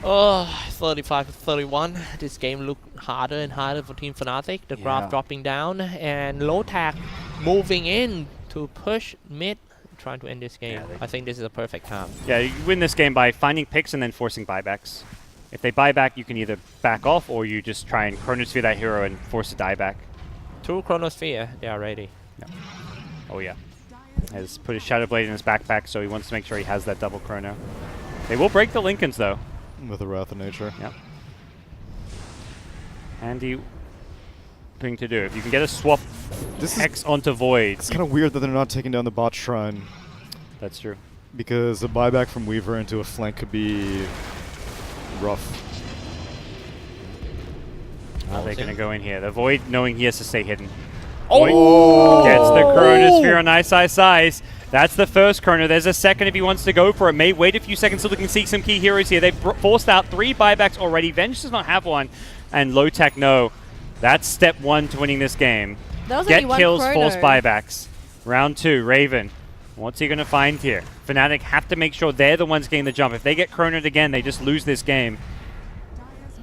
Oh, 35 to 31. This game looked harder and harder for Team Fnatic. The graph dropping down, and Lotac moving in to push mid, trying to end this game. I think this is a perfect time. Yeah, you win this game by finding picks and then forcing buybacks. If they buy back, you can either back off or you just try and Chronosphere that hero and force a dieback. 2 Chronosphere, they are ready. Yeah. Oh yeah. Has put his Shadowblade in his backpack, so he wants to make sure he has that double chrono. They will break the Lincolns though. With a Wrath of Nature. Yep. Handy thing to do. If you can get a swap Hex onto Void. It's kind of weird that they're not taking down the bot shrine. That's true. Because a buyback from Weaver into a flank could be rough. Are they going to go in here? The Void knowing he has to stay hidden. Oh! Gets the Chronosphere on Ice. That's the first Chrono. There's a second if he wants to go for it. May wait a few seconds so they can see some key heroes here. They've forced out 3 buybacks already. Venge does not have one. And Lotac, no. That's step 1 to winning this game. Get kills, force buybacks. Round 2, Raven. What's he going to find here? Fnatic have to make sure they're the ones getting the jump. If they get chronoed again, they just lose this game.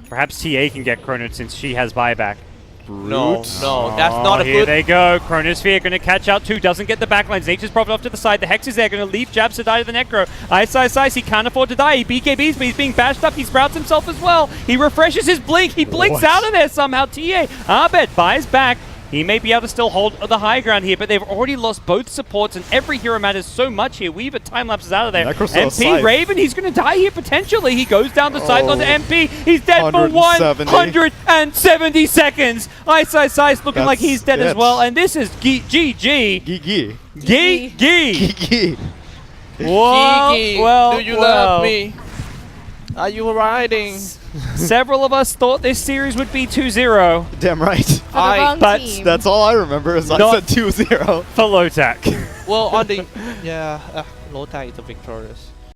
Perhaps TA can get chronoed since she has buyback. No, that's not a good... Here they go. Chronosphere going to catch out 2. Doesn't get the backlines. Nature's Prophet off to the side. The Hex is there. Going to leave Jabs to die to the Necro. Ice. He can't afford to die. He BKBs, but he's being bashed up. He sprouts himself as well. He refreshes his blink. He blinks out of there somehow. TA Abed buys back. He may be able to still hold the high ground here, but they've already lost both supports, and every hero matters so much here. Weaver time lapses out of there. MP Raven, he's going to die here potentially. He goes down the side onto MP. He's dead for 170 seconds. Ice looking like he's dead as well, and this is GG. GG. Well, do you love me? Are you riding? Several of us thought this series would be 2-0 Damn right. For the wrong but team. That's all I remember is I Not- said 2-0. for Lotac. Well, on the yeah, Lotac is victorious.